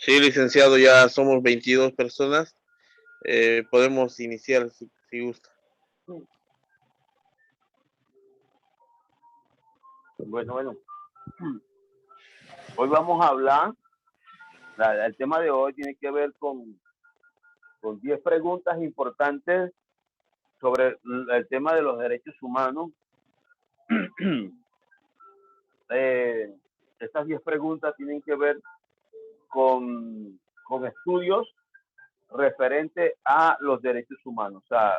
Sí, licenciado, ya somos 22 personas. Podemos iniciar si gusta. Bueno, hoy vamos a hablar, el tema de hoy tiene que ver con 10 preguntas importantes sobre el tema de los derechos humanos. eh, Estas 10 preguntas tienen que ver con estudios referentes a los derechos humanos. O sea,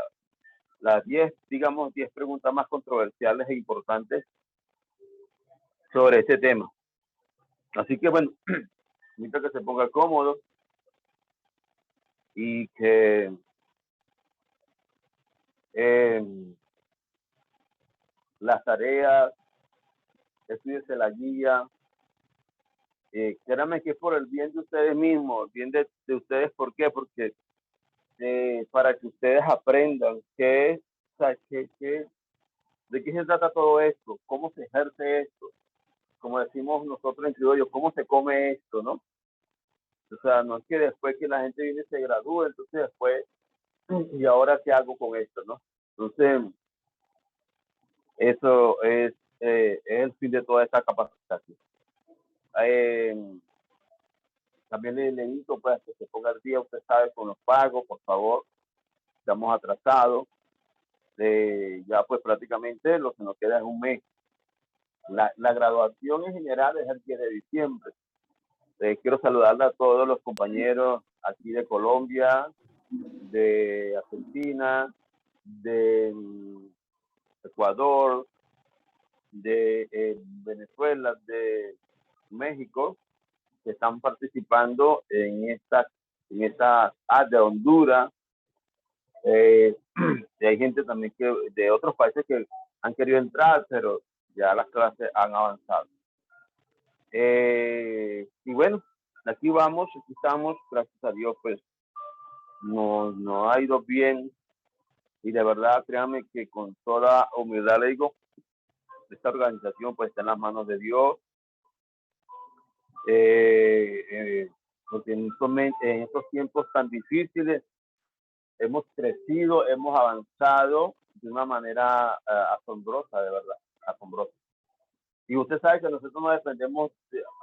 las 10, digamos, 10 preguntas más controversiales e importantes sobre este tema. Así que bueno, invito a que se ponga cómodo y que las tareas, estudiese la guía. Créanme que es por el bien de ustedes mismos, bien de ustedes. ¿Por qué? Porque para que ustedes aprendan qué, o sea, de qué se trata todo esto, cómo se ejerce esto, como decimos nosotros en criollo, cómo se come esto, ¿no? O sea, no es que después que la gente viene y se gradúa, entonces después, ¿y ahora qué hago con esto, no? Entonces, eso es el fin de toda esta capacitación. También le invito pues, a que se ponga al día, usted sabe, con los pagos, por favor. Estamos atrasados. Ya pues prácticamente lo que nos queda es un mes. La graduación en general es el 10 de diciembre. Quiero saludarle a todos los compañeros aquí de Colombia, de Argentina, de Ecuador, de Venezuela, de México, que están participando en esta de Honduras. Y hay gente también que de otros países que han querido entrar, pero ya las clases han avanzado. Y bueno, aquí vamos, aquí estamos, gracias a Dios, pues no ha ido bien. Y de verdad, créanme que con toda humildad le digo, esta organización pues está en las manos de Dios. Porque en estos tiempos tan difíciles hemos crecido, hemos avanzado de una manera asombrosa, de verdad, asombrosa. Y usted sabe que nosotros no dependemos,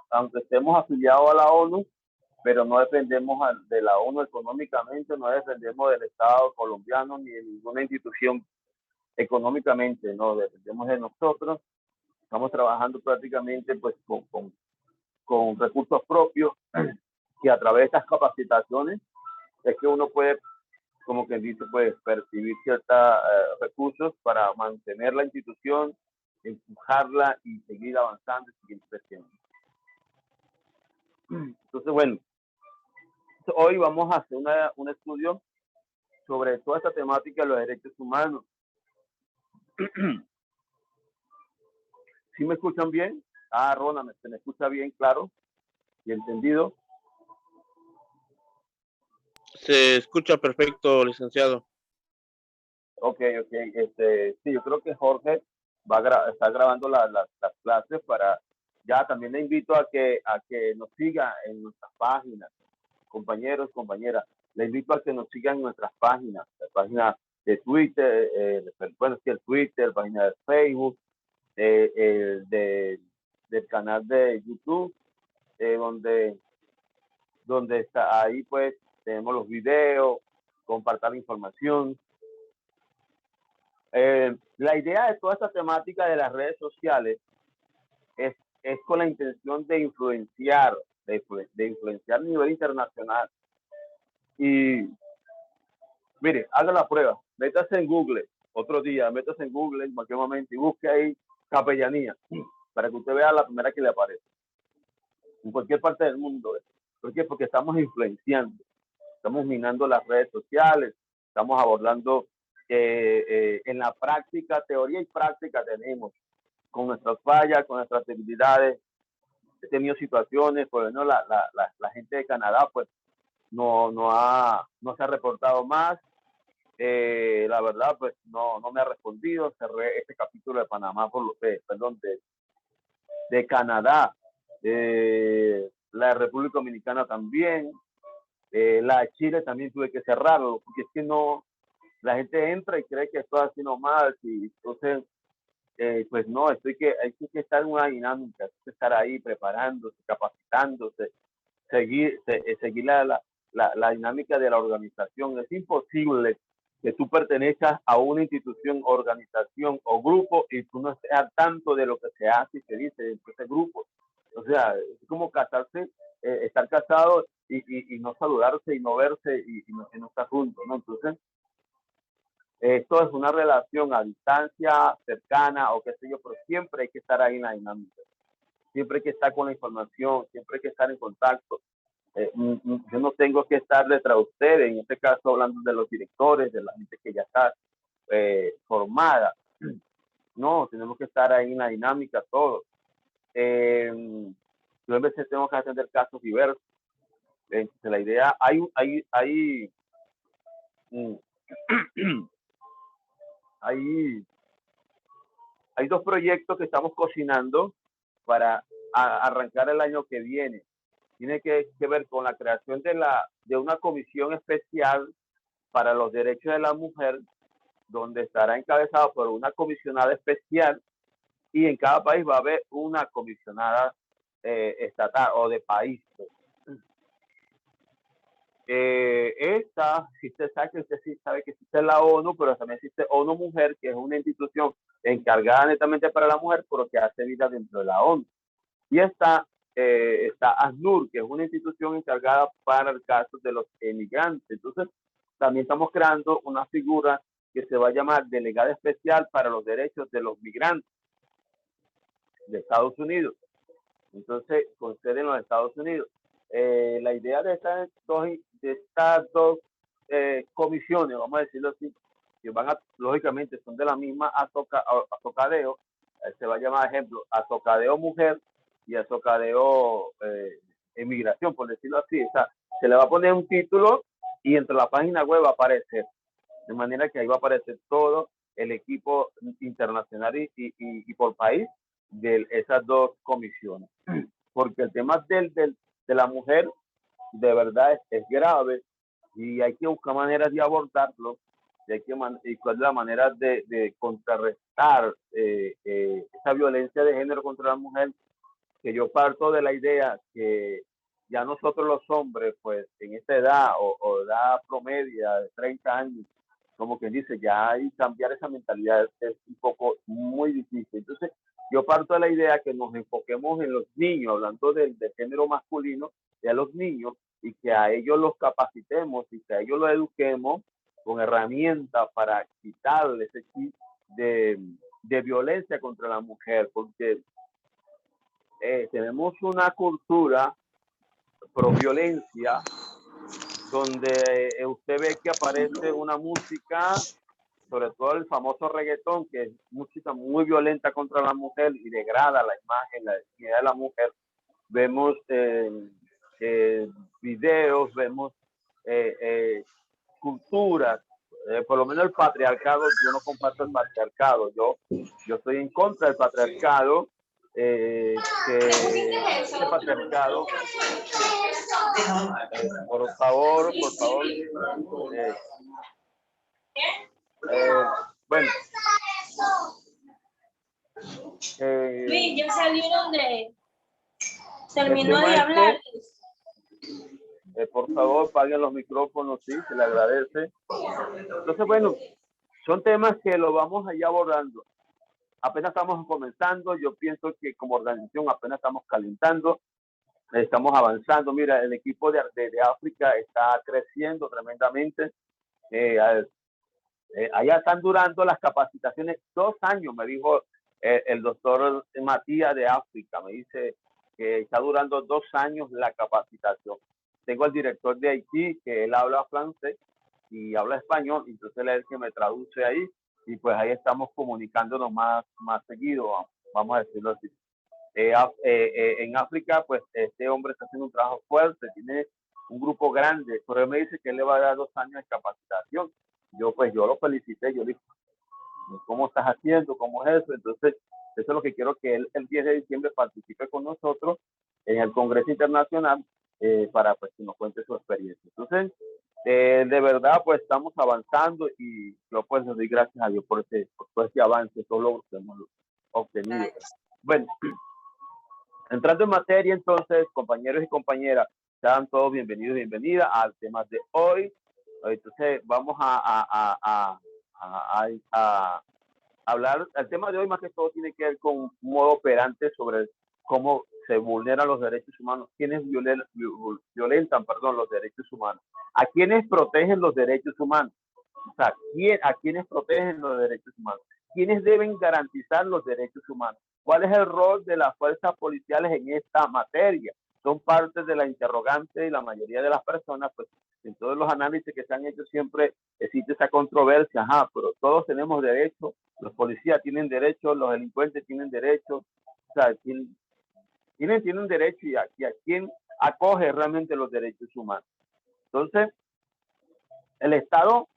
aunque estemos afiliados a la ONU, pero no dependemos de la ONU económicamente, no dependemos del Estado colombiano ni de ninguna institución económicamente, no, dependemos de nosotros. Estamos trabajando prácticamente pues con recursos propios, que a través de estas capacitaciones es que uno puede, como que dice, pues percibir ciertos recursos para mantener la institución, empujarla y seguir avanzando y seguir creciendo. Entonces, bueno, hoy vamos a hacer un estudio sobre toda esta temática de los derechos humanos. ¿Sí me escuchan bien? Rona, ¿se me escucha bien, claro y entendido? Se escucha perfecto, licenciado. Ok. Sí, yo creo que Jorge está grabando las clases para... Ya también le invito a que nos siga en nuestras páginas, compañeros, compañeras. Le invito a que nos sigan en nuestras páginas, la página de Twitter, bueno, sí, el Twitter, página de Facebook, del canal de YouTube, donde está ahí, pues tenemos los videos, compartir la información. La idea de toda esta temática de las redes sociales es con la intención de influenciar, de influenciar a nivel internacional. Y mire, haga la prueba, métase en Google, otro día, métase en Google en cualquier momento y busque ahí capellanía, para que usted vea la primera que le aparece. En cualquier parte del mundo. ¿Por qué? Porque estamos influenciando, estamos minando las redes sociales, estamos abordando en la práctica, teoría y práctica tenemos, con nuestras fallas, con nuestras debilidades. He tenido situaciones, pues no, la gente de Canadá pues no se ha reportado más. La verdad pues no me ha respondido. Cerré este capítulo de Panamá, de Canadá. la República Dominicana también, la de Chile también tuve que cerrarlo, porque es que no, la gente entra y cree que estoy haciendo mal, y entonces, pues no, hay que estar en una dinámica, hay que estar ahí preparándose, capacitándose, seguir la dinámica de la organización. Es imposible que tú pertenezcas a una institución, organización o grupo y tú no estés al tanto de lo que se hace y se dice dentro de ese grupo. O sea, es como casarse, estar casado y no saludarse y no verse y no estar juntos, ¿no? Entonces, esto es una relación a distancia, cercana o qué sé yo, pero siempre hay que estar ahí en la dinámica. Siempre hay que estar con la información, siempre hay que estar en contacto. Yo no tengo que estar detrás de ustedes, en este caso hablando de los directores, de la gente que ya está formada. No, tenemos que estar ahí en la dinámica todos. Yo a veces tengo que atender casos diversos. Entonces, la idea, hay dos proyectos que estamos cocinando para arrancar el año que viene. Tiene que ver con la creación de una comisión especial para los derechos de la mujer, donde estará encabezado por una comisionada especial y en cada país va a haber una comisionada estatal o de país. Si usted sabe que existe la ONU, pero también existe ONU Mujer, que es una institución encargada netamente para la mujer, pero que hace vida dentro de la ONU. Y está ASNUR, que es una institución encargada para el caso de los emigrantes. Entonces, también estamos creando una figura que se va a llamar Delegada Especial para los Derechos de los Migrantes de Estados Unidos. Entonces, con sede en los Estados Unidos. La idea de estas dos comisiones, vamos a decirlo así, que lógicamente son de la misma Azocadeo, se va a llamar, ejemplo, Azocadeo Mujer y Azocadeo Emigración, por decirlo así. O sea, se le va a poner un título y entre la página web va a aparecer, de manera que ahí va a aparecer todo el equipo internacional y por país de esas dos comisiones. Porque el tema de la mujer de verdad es grave y hay que buscar maneras de abordarlo y cuál es la manera de contrarrestar esa violencia de género contra la mujer, que yo parto de la idea que ya nosotros los hombres, pues en esta edad o edad promedia de 30 años, como quien dice, ya hay cambiar esa mentalidad es un poco muy difícil. Entonces, yo parto de la idea que nos enfoquemos en los niños, hablando del género masculino, y a los niños, y que a ellos los capacitemos y que a ellos los eduquemos con herramientas para quitarles ese tipo de violencia contra la mujer, porque tenemos una cultura pro violencia donde usted ve que aparece una música, sobre todo el famoso reggaetón, que es música muy violenta contra la mujer y degrada la imagen, la dignidad de la mujer. Vemos videos, vemos culturas, por lo menos el patriarcado. Yo no comparto el patriarcado, yo estoy en contra del patriarcado, este patriarcado, por favor, bueno, Luis, ya salieron terminó de hablar. Por favor, paguen los micrófonos, sí, se le agradece. Entonces, bueno, son temas que lo vamos a ir abordando. Apenas estamos comenzando, yo pienso que como organización apenas estamos calentando, estamos avanzando. Mira, el equipo de África está creciendo tremendamente. Allá están durando las capacitaciones 2 años, me dijo el doctor Matías de África, me dice que está durando 2 años la capacitación. Tengo al director de Haití, que él habla francés y habla español, entonces él es el que me traduce ahí, y pues ahí estamos comunicándonos más seguido, vamos a decirlo así. En África, pues este hombre está haciendo un trabajo fuerte, tiene un grupo grande, pero él me dice que él le va a dar 2 años de capacitación. Yo lo felicité, yo le dije, ¿cómo estás haciendo? ¿Cómo es eso? Entonces, eso es lo que quiero, que él el 10 de diciembre participe con nosotros en el Congreso Internacional para pues, que nos cuente su experiencia. Entonces, de verdad, pues estamos avanzando y yo pues les doy gracias a Dios por ese avance, todo lo que hemos obtenido. Bueno, entrando en materia, entonces, compañeros y compañeras, sean todos bienvenidos y bienvenidas al tema de hoy. Entonces, vamos a hablar, el tema de hoy más que todo tiene que ver con un modo operante sobre cómo se vulneran los derechos humanos, quiénes violentan, los derechos humanos, a quiénes protegen los derechos humanos, o sea, a quiénes protegen los derechos humanos, quiénes deben garantizar los derechos humanos, cuál es el rol de las fuerzas policiales en esta materia. Son parte de la interrogante y la mayoría de las personas, pues en todos los análisis que se han hecho siempre existe esa controversia, pero todos tenemos derecho, los policías tienen derecho, los delincuentes tienen derecho, o sea, tienen derecho y a quién acoge realmente los derechos humanos. Entonces, el Estado,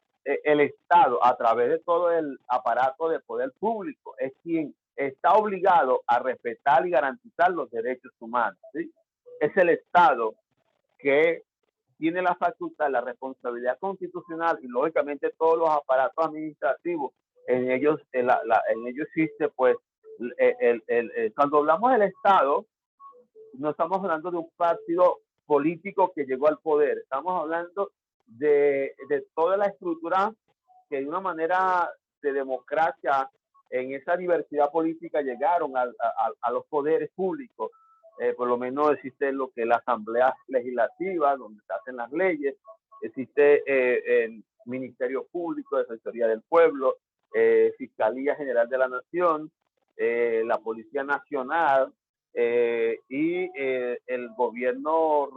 a través de todo el aparato de poder público, es quien está obligado a respetar y garantizar los derechos humanos, ¿sí? Es el Estado que tiene la facultad, la responsabilidad constitucional y lógicamente todos los aparatos administrativos, en ellos existe pues, cuando hablamos del Estado, no estamos hablando de un partido político que llegó al poder, estamos hablando de toda la estructura que de una manera de democracia en esa diversidad política llegaron a los poderes públicos. Por lo menos existe lo que es la Asamblea Legislativa, donde se hacen las leyes, existe el Ministerio Público, Defensoría del Pueblo, Fiscalía General de la Nación, la Policía Nacional, y el gobierno,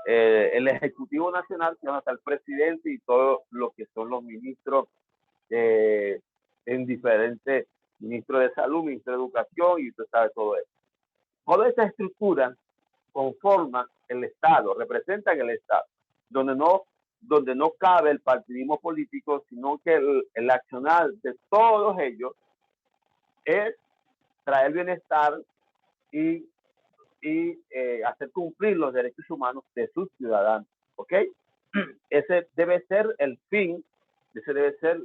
el Ejecutivo Nacional, que hasta el presidente y todo lo que son los ministros en diferentes, ministro de Salud, ministro de Educación, y usted sabe todo eso. Toda esa estructura conforma el Estado, representan el Estado, donde no cabe el partidismo político, sino que el accionar de todos ellos es traer bienestar y hacer cumplir los derechos humanos de sus ciudadanos, ¿ok? Ese debe ser el fin, ese debe ser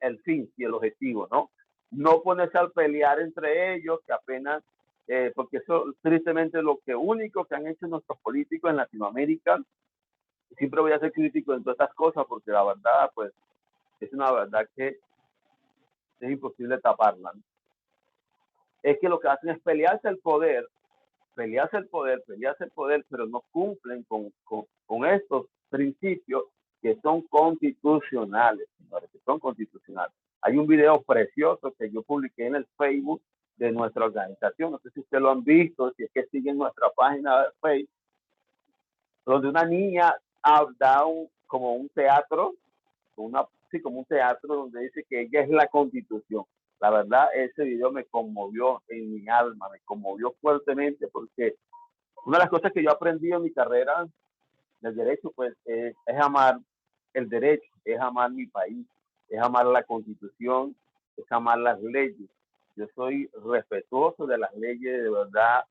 el fin y el objetivo, ¿no? No ponerse a pelear entre ellos, que apenas, porque eso tristemente es lo único que han hecho nuestros políticos en Latinoamérica. Siempre voy a ser crítico en todas estas cosas, porque la verdad, pues, es una verdad que es imposible taparla, ¿no? Es que lo que hacen es pelearse el poder, pero no cumplen con estos principios que son constitucionales, señores, que son constitucionales. Hay un video precioso que yo publiqué en el Facebook de nuestra organización, no sé si ustedes lo han visto, si es que siguen nuestra página de Facebook, donde una niña da como un teatro, como un teatro donde dice que ella es la Constitución. La verdad, ese video me conmovió en mi alma, me conmovió fuertemente, porque una de las cosas que yo aprendí en mi carrera del derecho, pues, es amar el derecho, es amar mi país, es amar la Constitución, es amar las leyes. Yo soy respetuoso de las leyes, de verdad.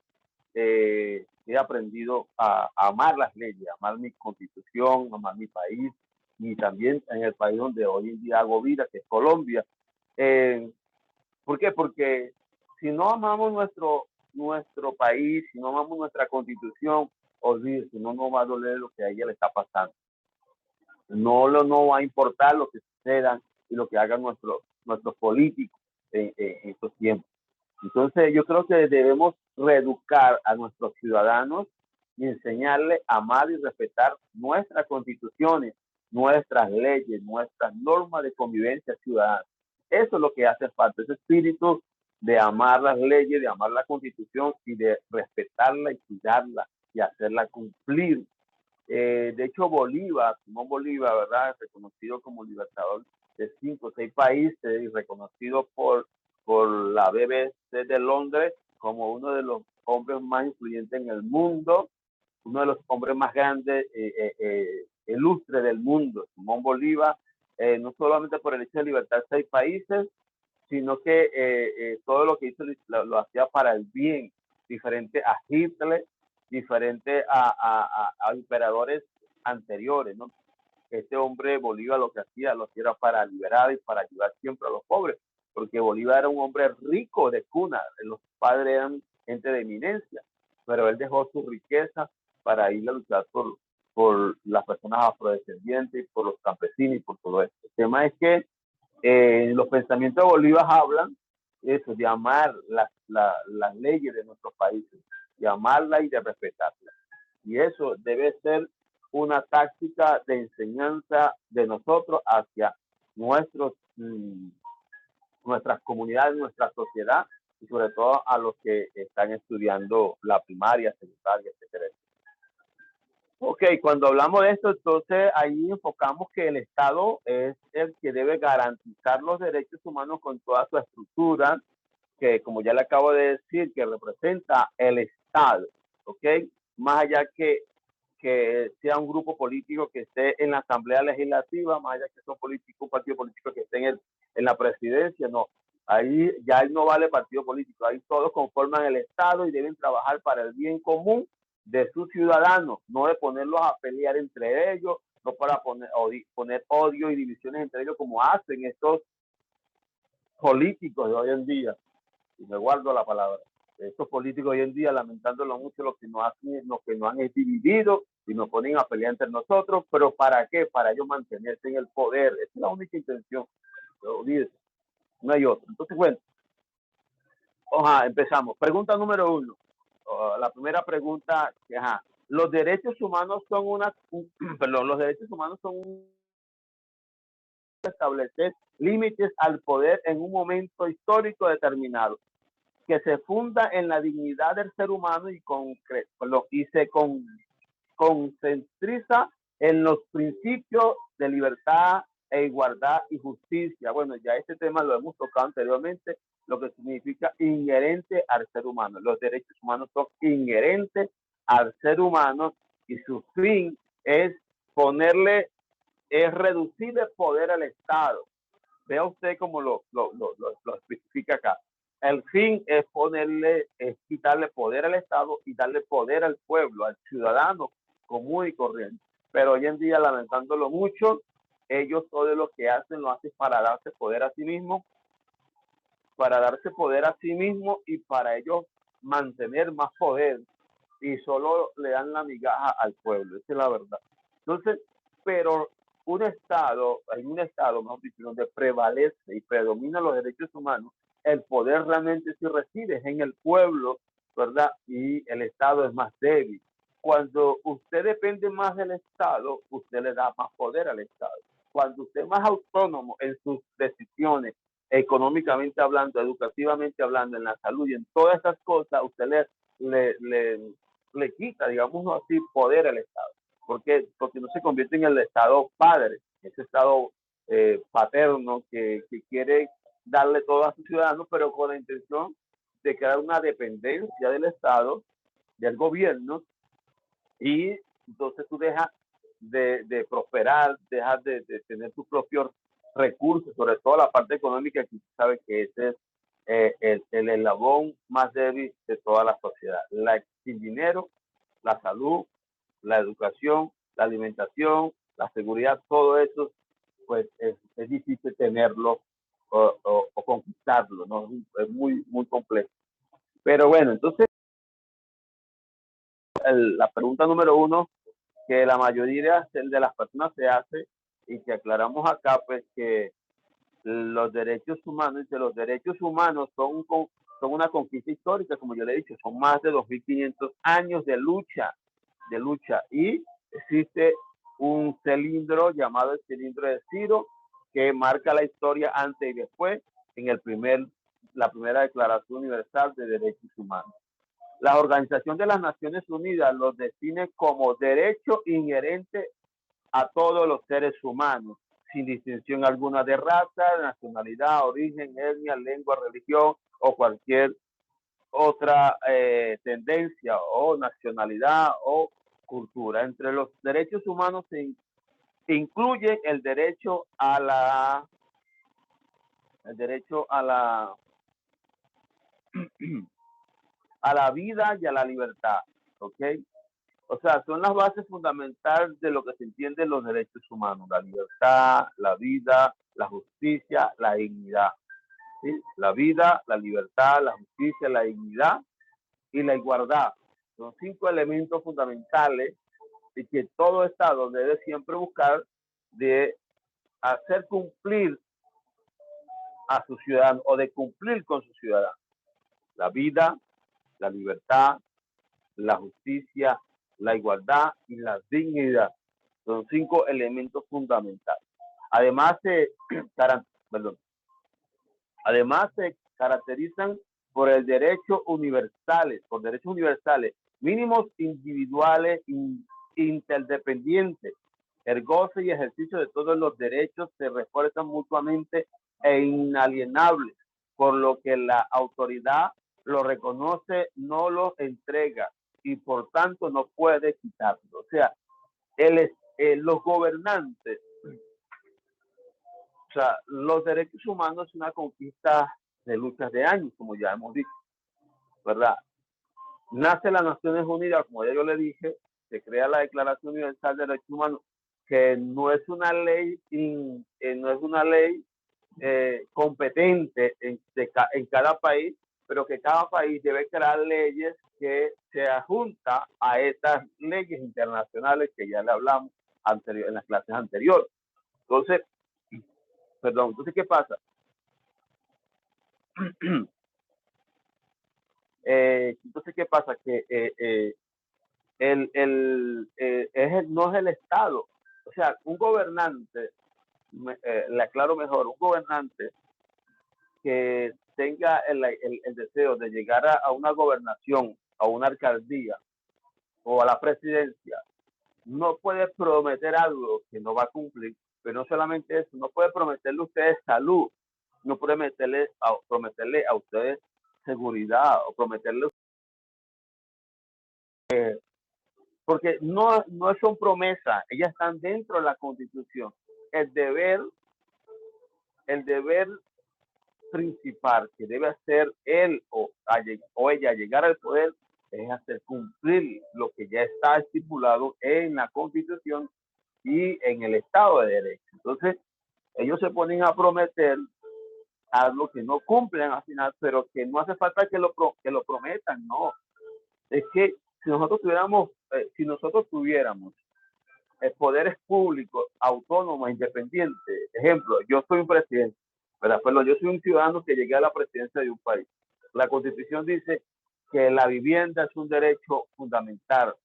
He aprendido a amar las leyes, a amar mi Constitución, a amar mi país, y también en el país donde hoy en día hago vida, que es Colombia. ¿Por qué? Porque si no amamos nuestro país, si no amamos nuestra Constitución, olvídese, no nos va a doler lo que a ella le está pasando. No va a importar lo que sucedan y lo que hagan nuestros políticos en estos tiempos. Entonces, yo creo que debemos reeducar a nuestros ciudadanos y enseñarles a amar y respetar nuestras constituciones, nuestras leyes, nuestras normas de convivencia ciudadana. Eso es lo que hace falta, ese espíritu de amar las leyes, de amar la Constitución y de respetarla y cuidarla y hacerla cumplir. De hecho, Simón Bolívar, ¿verdad?, reconocido como libertador de 5 o 6 países y reconocido por la BBC de Londres como uno de los hombres más influyentes en el mundo, uno de los hombres más grandes, ilustres del mundo. Simón Bolívar, no solamente por el hecho de libertar 6 países, sino que todo lo que hizo lo hacía para el bien, diferente a Hitler, diferente a emperadores anteriores, ¿no? Este hombre Bolívar lo que hacía era para liberar y para ayudar siempre a los pobres, porque Bolívar era un hombre rico de cuna, los padres eran gente de eminencia, pero él dejó su riqueza para ir a luchar por las personas afrodescendientes, por los campesinos y por todo esto. El tema es que los pensamientos de Bolívar hablan eso, de amar las leyes de nuestros países, de amarlas y de respetarlas. Y eso debe ser una táctica de enseñanza de nosotros hacia nuestros, nuestras comunidades, nuestra sociedad y sobre todo a los que están estudiando la primaria, secundaria, etcétera. Ok, cuando hablamos de esto, entonces ahí enfocamos que el Estado es el que debe garantizar los derechos humanos con toda su estructura, que como ya le acabo de decir, que representa el Estado, ok, más allá que sea un grupo político que esté en la Asamblea Legislativa, más allá que sea un partido político que esté en la presidencia, no. Ahí ya no vale partido político, ahí todos conforman el Estado y deben trabajar para el bien común de sus ciudadanos, no de ponerlos a pelear entre ellos, no para poner odio y divisiones entre ellos como hacen estos políticos de hoy en día. Y me guardo la palabra. Estos políticos hoy en día, lamentándolo mucho, lo que nos han es dividido y nos ponen a pelear entre nosotros, pero ¿para qué? Para ellos mantenerse en el poder. Esa es la única intención. No hay otra. Entonces, bueno, empezamos. Pregunta número 1. La primera pregunta, los derechos humanos son los derechos humanos son establecer límites al poder en un momento histórico determinado, que se funda en la dignidad del ser humano y se concentriza en los principios de libertad e igualdad y justicia. Bueno, ya este tema lo hemos tocado anteriormente, lo que significa inherente al ser humano. Los derechos humanos son inherentes al ser humano y su fin es reducir el poder al Estado. Vea usted cómo lo especifica acá. El fin es quitarle poder al Estado y darle poder al pueblo, al ciudadano común y corriente. Pero hoy en día, lamentándolo mucho, ellos todo lo que hacen lo hacen para darse poder a sí mismos, y para ellos mantener más poder, y solo le dan la migaja al pueblo. Esa es la verdad. Entonces, pero un Estado, mejor dicho, donde prevalece y predomina los derechos humanos, el poder realmente sí reside en el pueblo, ¿verdad? Y el Estado es más débil. Cuando usted depende más del Estado, usted le da más poder al Estado. Cuando usted es más autónomo en sus decisiones, económicamente hablando, educativamente hablando, en la salud y en todas esas cosas, usted le quita, digamos así, poder al Estado. Porque no se convierte en el Estado padre, ese Estado paterno que quiere darle todo a sus ciudadanos, pero con la intención de crear una dependencia del Estado, del gobierno, y entonces tú dejas de prosperar, dejas de tener tus propios recursos, sobre todo la parte económica, que tú sabes que ese es el eslabón más débil de toda la sociedad. Sin dinero, la salud, la educación, la alimentación, la seguridad, todo eso, pues es difícil tenerlo o conquistarlo, ¿no? Es muy, muy complejo. Pero bueno, entonces, la pregunta número 1 que la mayoría de las personas se hace y que aclaramos acá, pues que los derechos humanos son una conquista histórica, como yo le he dicho, son más de 2.500 años de lucha, y existe un cilindro llamado el cilindro de Ciro que marca la historia antes y después en la primera Declaración Universal de Derechos Humanos. La Organización de las Naciones Unidas los define como derecho inherente a todos los seres humanos, sin distinción alguna de raza, nacionalidad, origen, etnia, lengua, religión o cualquier otra tendencia o nacionalidad o cultura. Entre los derechos humanos se incluye el derecho a la el derecho a la vida y a la libertad, ¿ok? O sea, son las bases fundamentales de lo que se entiende los derechos humanos, la libertad, la vida, la justicia, la dignidad. ¿Sí? La vida, la libertad, la justicia, la dignidad y la igualdad. Son 5 elementos fundamentales y que todo Estado debe siempre buscar de hacer cumplir a sus ciudadanos o de cumplir con sus ciudadanos. La vida, la libertad, la justicia, la igualdad y la dignidad. Son 5 elementos fundamentales. Además se caracterizan por derechos universales, mínimos individuales, interdependientes. El goce y ejercicio de todos los derechos se refuerzan mutuamente e inalienables, por lo que la autoridad lo reconoce, no lo entrega y por tanto no puede quitarlo. O sea, los gobernantes, o sea, los derechos humanos es una conquista de luchas de años, como ya hemos dicho, ¿verdad? Nace las Naciones Unidas, como ya yo le dije, se crea la Declaración Universal de Derechos Humanos, que no es una ley, competente en cada país, pero que cada país debe crear leyes que se adjuntan a estas leyes internacionales que ya le hablamos en las clases anteriores. Entonces, ¿qué pasa? ¿Qué pasa? Que no es el Estado. O sea, un gobernante, le aclaro mejor, un gobernante que tenga el deseo de llegar a una gobernación, a una alcaldía o a la presidencia, no puede prometer algo que no va a cumplir. Pero no solamente eso, no puede prometerle a ustedes salud, no puede prometerle a ustedes seguridad o prometerle porque no son promesas, ellas están dentro de la Constitución. El deber principal que debe hacer él o ella llegar al poder es hacer cumplir lo que ya está estipulado en la Constitución y en el Estado de Derecho. Entonces, ellos se ponen a prometer algo que no cumplen al final, pero que no hace falta que lo prometan, no. Es que si nosotros tuviéramos poderes públicos autónomos, independientes, ejemplo, yo soy un presidente, ¿verdad? Pero yo soy un ciudadano que llegué a la presidencia de un país. La Constitución dice que la vivienda es un derecho fundamental.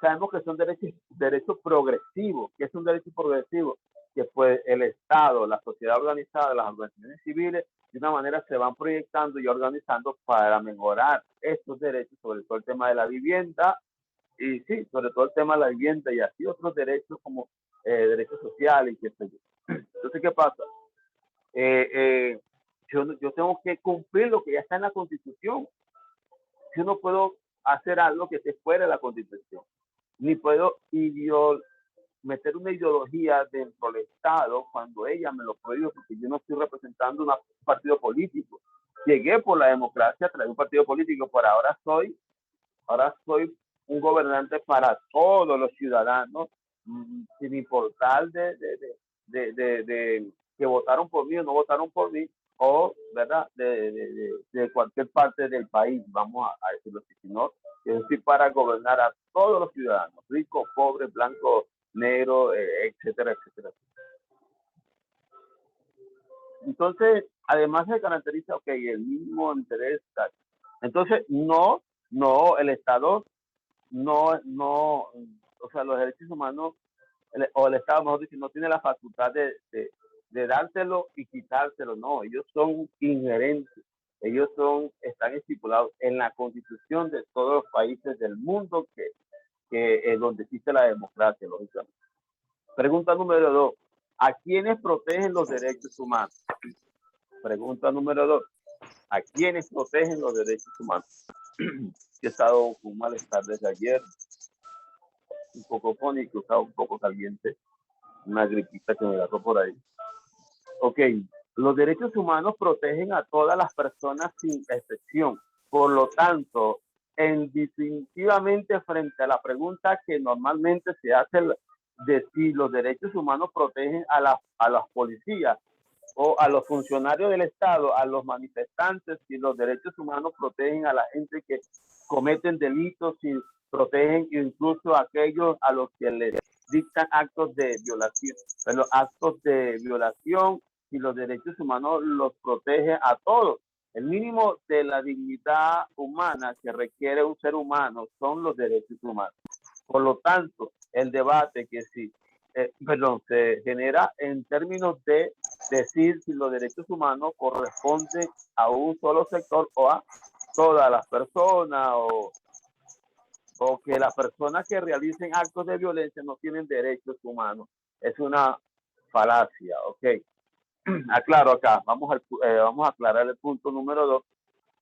Sabemos que son derechos progresivos. ¿Qué es un derecho progresivo? Que pues el Estado, la sociedad organizada, las organizaciones civiles, de una manera se van proyectando y organizando para mejorar estos derechos, sobre todo el tema de la vivienda, y sí, sobre todo el tema de la vivienda y así otros derechos como derechos sociales y qué sé yo. Entonces, ¿qué pasa? Yo tengo que cumplir lo que ya está en la Constitución. Yo no puedo hacer algo que esté fuera de la Constitución, ni puedo meter una ideología dentro del Estado cuando ella me lo prohíbe, porque yo no estoy representando un partido político. Llegué por la democracia a través de un partido político, pero ahora soy un gobernante para todos los ciudadanos, sin importar que votaron por mí o no votaron por mí, o verdad de cualquier parte del país, vamos a decirlo así, sino que estoy para gobernar a todos los ciudadanos, ricos, pobres, blancos, negros, etcétera, etcétera. Entonces, además se caracteriza, el mínimo interés. Entonces, el Estado o sea, los derechos humanos, o el Estado, mejor dicho, no tiene la facultad de dárselo y quitárselo, no, ellos son inherentes, están estipulados en la Constitución de todos los países del mundo donde existe la democracia, lógicamente. Pregunta número 2, ¿a quiénes protegen los derechos humanos? Pregunta número 2, ¿a quiénes protegen los derechos humanos? He estado con malestar desde ayer, un poco fónico, estaba un poco caliente, una gripita que me agarró por ahí. Los derechos humanos protegen a todas las personas sin excepción. Por lo tanto, definitivamente frente a la pregunta que normalmente se hace de si los derechos humanos protegen a las policías o a los funcionarios del Estado, a los manifestantes, si los derechos humanos protegen a la gente que cometen delitos, si protegen incluso a aquellos a los que les dictan actos de violación, pero actos de violación, y los derechos humanos los protege a todos. El mínimo de la dignidad humana que requiere un ser humano son los derechos humanos. Por lo tanto, el debate que sí, se genera en términos de decir si los derechos humanos corresponden a un solo sector o a todas las personas, o que las personas que realicen actos de violencia no tienen derechos humanos. Es una falacia, ¿ok? Aclaro acá, vamos a aclarar el punto número 2,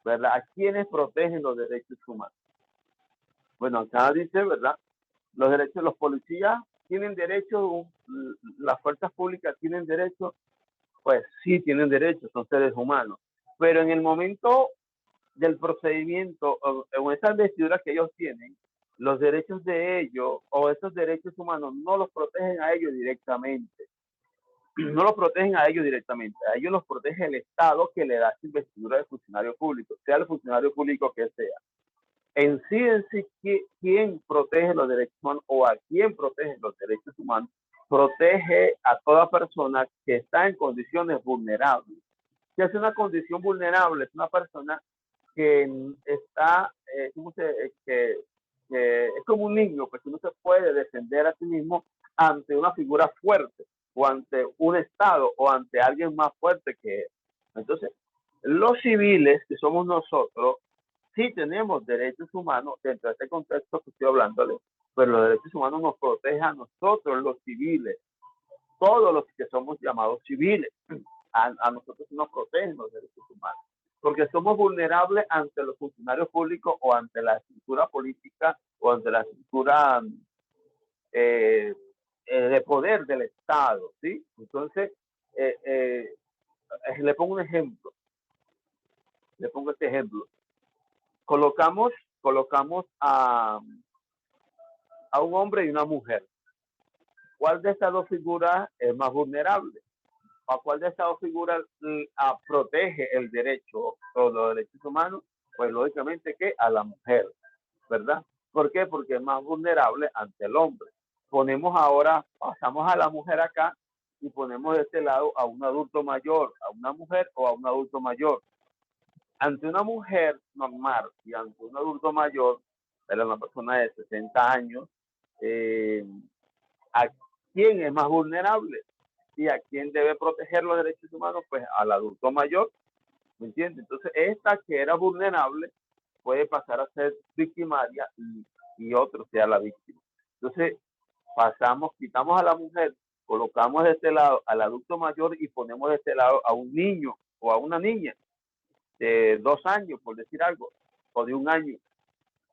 ¿verdad? ¿A quiénes protegen los derechos humanos? Bueno, acá dice, ¿verdad? Los policías tienen derecho, las fuerzas públicas tienen derecho, pues sí tienen derecho, son seres humanos, pero en el momento del procedimiento, o en esas vestiduras que ellos tienen, los derechos de ellos o esos derechos humanos no los protegen a ellos directamente. No los protegen a ellos directamente, a ellos los protege el Estado que le da su investidura de funcionario público, sea el funcionario público que sea. En sí, ¿quién protege los derechos humanos o a quién protege los derechos humanos? Protege a toda persona que está en condiciones vulnerables. ¿Qué es una condición vulnerable? Es una persona que está, que es como un niño, pues que no se puede defender a sí mismo ante una figura fuerte, o ante un Estado, o ante alguien más fuerte que él. Entonces, los civiles, que somos nosotros, sí tenemos derechos humanos dentro de este contexto que estoy hablándole, pero los derechos humanos nos protegen a nosotros, los civiles, todos los que somos llamados civiles. A nosotros nos protegen los derechos humanos, porque somos vulnerables ante los funcionarios públicos o ante la estructura política o ante la estructura de poder del Estado, ¿sí? Entonces, le pongo un ejemplo, le pongo este ejemplo. Colocamos a un hombre y una mujer. ¿Cuál de estas dos figuras es más vulnerable? ¿A cuál de estas dos figuras protege el derecho o los derechos humanos? Pues lógicamente que a la mujer, ¿verdad? ¿Por qué? Porque es más vulnerable ante el hombre. Pasamos a la mujer acá y ponemos de este lado a un adulto mayor, a una mujer o a un adulto mayor. Ante una mujer normal y ante un adulto mayor, era una persona de 60 años, ¿a quién es más vulnerable? ¿Y a quién debe proteger los derechos humanos? Pues al adulto mayor, ¿me entiendes? Entonces, esta que era vulnerable puede pasar a ser victimaria y otro sea la víctima. Entonces, quitamos a la mujer, colocamos de este lado al adulto mayor y ponemos de este lado a un niño o a una niña de 2 años, por decir algo, o de 1 año.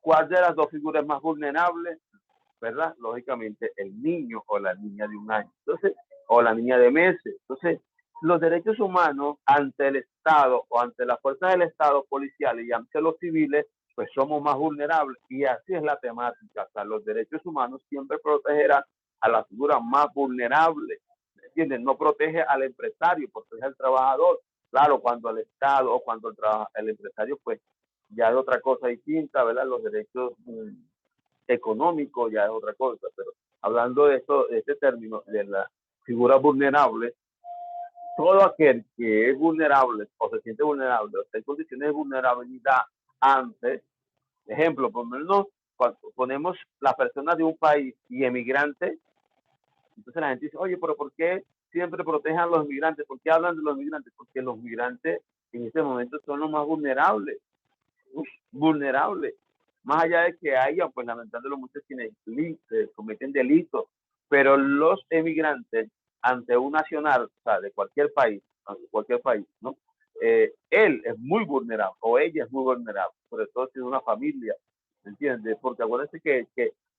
¿Cuál de las dos figuras es más vulnerable? ¿Verdad? Lógicamente, el niño o la niña de 1 año. Entonces, o la niña de meses. Entonces, los derechos humanos ante el Estado o ante las fuerzas del Estado policiales y ante los civiles, pues somos más vulnerables. Y así es la temática. O sea, los derechos humanos siempre protegerán a la figura más vulnerable. ¿Entienden? No protege al empresario, protege al trabajador. Claro, cuando el Estado o cuando el empresario, pues ya es otra cosa distinta, ¿verdad? Los derechos económicos ya es otra cosa, pero hablando de esto, de este término, de la figura vulnerable, todo aquel que es vulnerable o se siente vulnerable o está en condiciones de vulnerabilidad ante, ejemplo, por lo menos cuando ponemos las personas de un país y emigrantes, entonces la gente dice, oye, pero ¿por qué siempre protegen a los migrantes? ¿Por qué hablan de los migrantes? Porque los migrantes en este momento son los más vulnerables. Vulnerables. Más allá de que haya, pues lamentablemente muchos quienes cometen delitos, pero los emigrantes ante un nacional, o sea, de cualquier país, ¿no? Él es muy vulnerable, o ella es muy vulnerable, sobre todo si es una familia, ¿entiendes? Porque acuérdense que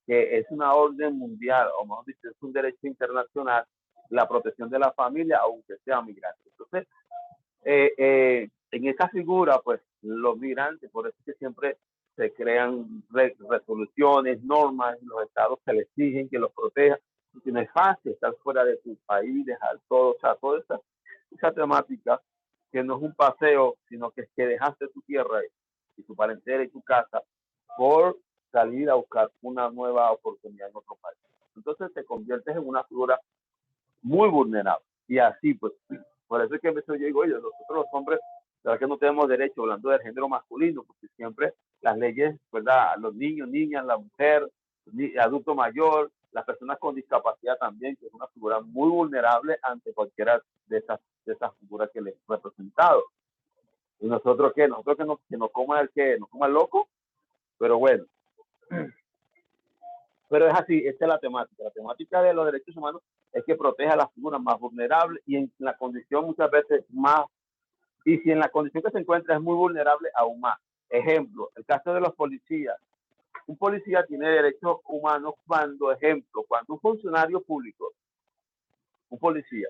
es una orden mundial, o mejor dicho, es un derecho internacional, la protección de la familia, aunque sea migrante. Entonces, en esta figura, pues los migrantes, por eso es que siempre se crean resoluciones, normas, los estados que les exigen que los protejan, porque no es fácil estar fuera de tu país, dejar todo, o sea, toda esa temática que no es un paseo, sino que es que dejaste tu tierra y tu parentela y tu casa por salir a buscar una nueva oportunidad en otro país. Entonces te conviertes en una figura muy vulnerable. Y así, pues, por eso es que yo digo, oye, nosotros los hombres, la verdad que no tenemos derecho, hablando del género masculino, porque siempre las leyes, ¿verdad? Los niños, niñas, la mujer, el adulto mayor, las personas con discapacidad también, que es una figura muy vulnerable ante cualquiera de esas figuras que les he representado. Y nosotros, ¿qué? Nosotros que nos coma el loco, pero bueno. Pero es así, esta es la temática. La temática de los derechos humanos es que proteja a las figuras más vulnerables y en la condición muchas veces más, y si en la condición que se encuentra es muy vulnerable, aún más. Ejemplo, el caso de los policías. Un policía tiene derechos humanos cuando, ejemplo, cuando un funcionario público, un policía,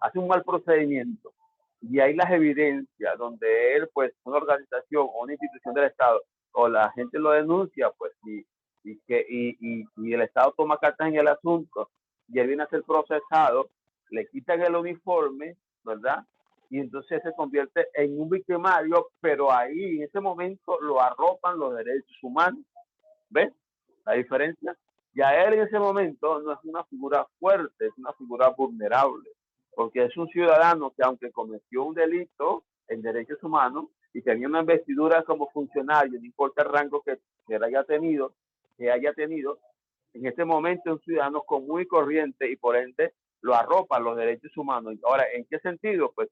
hace un mal procedimiento y hay las evidencias donde él, pues, una organización o una institución del Estado o la gente lo denuncia, pues, y el Estado toma cartas en el asunto y él viene a ser procesado, le quitan el uniforme, ¿verdad? Y entonces se convierte en un victimario, pero ahí en ese momento lo arropan los derechos humanos. ¿Ves la diferencia? Ya él en ese momento no es una figura fuerte, es una figura vulnerable, porque es un ciudadano que aunque cometió un delito en derechos humanos y tenía una investidura como funcionario, no importa el rango que haya tenido, en este momento es un ciudadano común y corriente y por ende lo arropan los derechos humanos. Ahora, ¿en qué sentido? Pues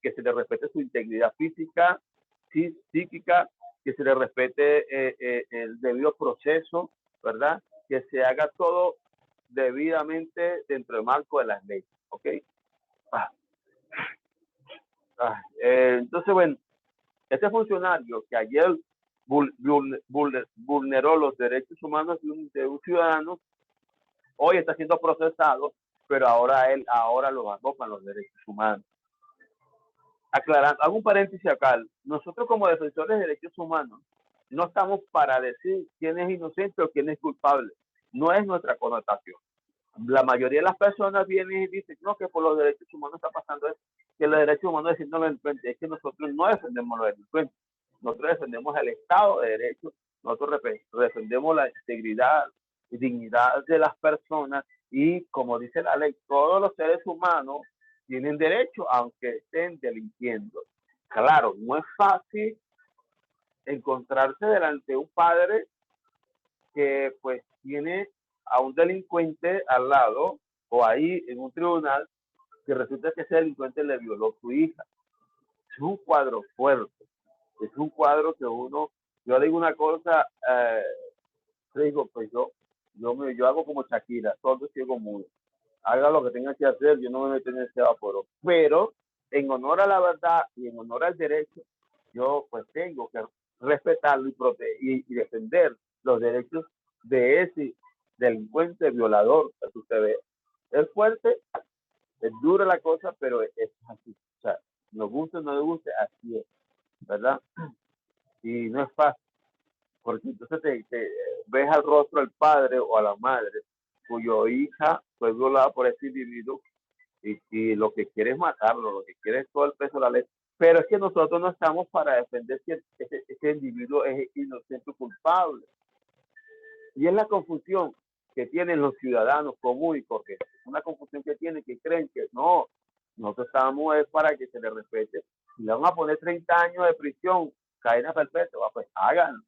que se le respete su integridad física, psíquica, que se le respete el debido proceso, ¿verdad? Que se haga todo debidamente dentro del marco de las leyes, ¿ok? Entonces, bueno, este funcionario que ayer vulneró los derechos humanos de un ciudadano, hoy está siendo procesado, pero ahora lo arropan los derechos humanos. Aclarando, hago un paréntesis acá. Nosotros como defensores de derechos humanos no estamos para decir quién es inocente o quién es culpable. No es nuestra connotación. La mayoría de las personas vienen y dicen, no, que por los derechos humanos está pasando eso, que los derechos humanos defienden los delincuentes. Es que nosotros no defendemos los delincuentes. Nosotros defendemos el Estado de Derecho, nosotros defendemos la integridad y dignidad de las personas y, como dice la ley, todos los seres humanos tienen derecho aunque estén delinquiendo. Claro, no es fácil encontrarse delante de un padre que pues tiene a un delincuente al lado o ahí en un tribunal que resulta que ese delincuente le violó a su hija. Es un cuadro fuerte, es un cuadro que yo digo una cosa, digo, pues yo hago como Shakira, todo ciego mudo. Haga lo que tenga que hacer, yo no me meto en ese vapor. Pero en honor a la verdad y en honor al derecho, yo pues tengo que respetarlo y proteger y defender los derechos de ese delincuente violador que usted ve. Es fuerte, es dura la cosa, pero es así. O sea, nos guste o no nos guste, así es, ¿verdad? Y no es fácil, porque entonces te ves al rostro del padre o a la madre cuyo hija fue violada por ese individuo y lo que quiere es matarlo, lo que quiere es todo el peso de la ley. Pero es que nosotros no estamos para defender si ese individuo es inocente o culpable. Y es la confusión que tienen los ciudadanos comunes y corrientes. Es una confusión que tienen, que creen que no, nosotros estamos es para que se le respete. Si le van a poner 30 años de prisión, cadena perpetua, pues háganlo.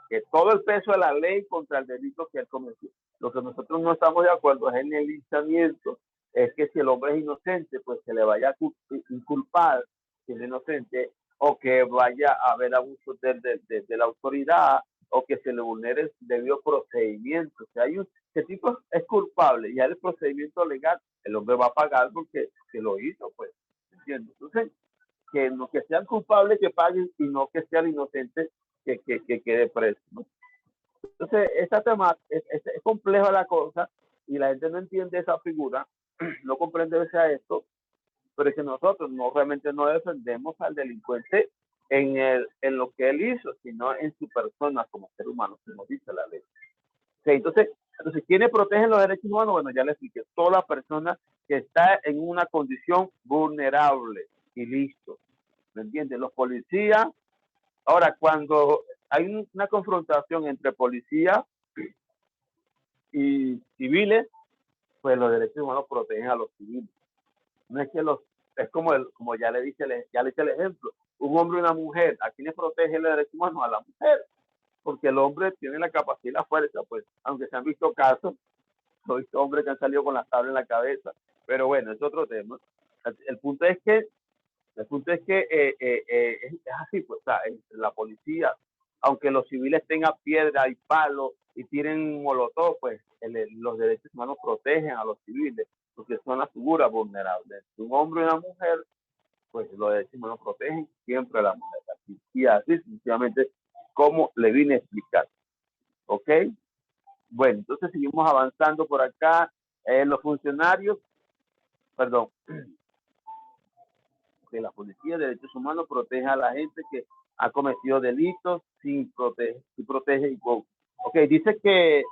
Que todo el peso de la ley contra el delito que él cometió. Lo que nosotros no estamos de acuerdo es en el linchamiento, es que si el hombre es inocente, pues se le vaya a inculpar si es inocente, o que vaya a haber abuso de la autoridad, o que se le vulnere el debido procedimiento. O sea, ese tipo es culpable, ya el procedimiento legal, el hombre va a pagar porque se lo hizo, pues, ¿entiendes? Entonces, que sean culpables que paguen y no que sean inocentes que quede preso, ¿no? Entonces, esta tema es compleja la cosa y la gente no entiende esa figura, no comprende esto. pero es que nosotros no realmente no defendemos al delincuente en lo que él hizo, sino en su persona como ser humano, como dice la ley. Okay, entonces, ¿quiénes protegen los derechos humanos? Bueno, ya les expliqué, toda persona que está en una condición vulnerable y listo. ¿Me entiendes? Los policías, ahora cuando hay una confrontación entre policías y civiles, pues los derechos humanos protegen a los civiles. No es que es como ya le hice el ejemplo, un hombre y una mujer, ¿a quién le protege los derechos humanos? A la mujer, porque el hombre tiene la capacidad y la fuerza, pues, aunque se han visto casos, he visto hombres que han salido con la tabla en la cabeza, pero bueno, es otro tema. El punto es que es así, pues, o sea, la policía, aunque los civiles tengan piedra y palo y tienen molotov, pues los derechos humanos protegen a los civiles, porque son las figuras vulnerables. Un hombre y una mujer, pues los derechos humanos protegen siempre a la mujer. Y así, sencillamente, como le vine a explicar. ¿Ok? Bueno, entonces seguimos avanzando por acá. Los funcionarios, perdón, que la Policía de Derechos Humanos protege a la gente que ha cometido delitos sin protege. Ok, dice que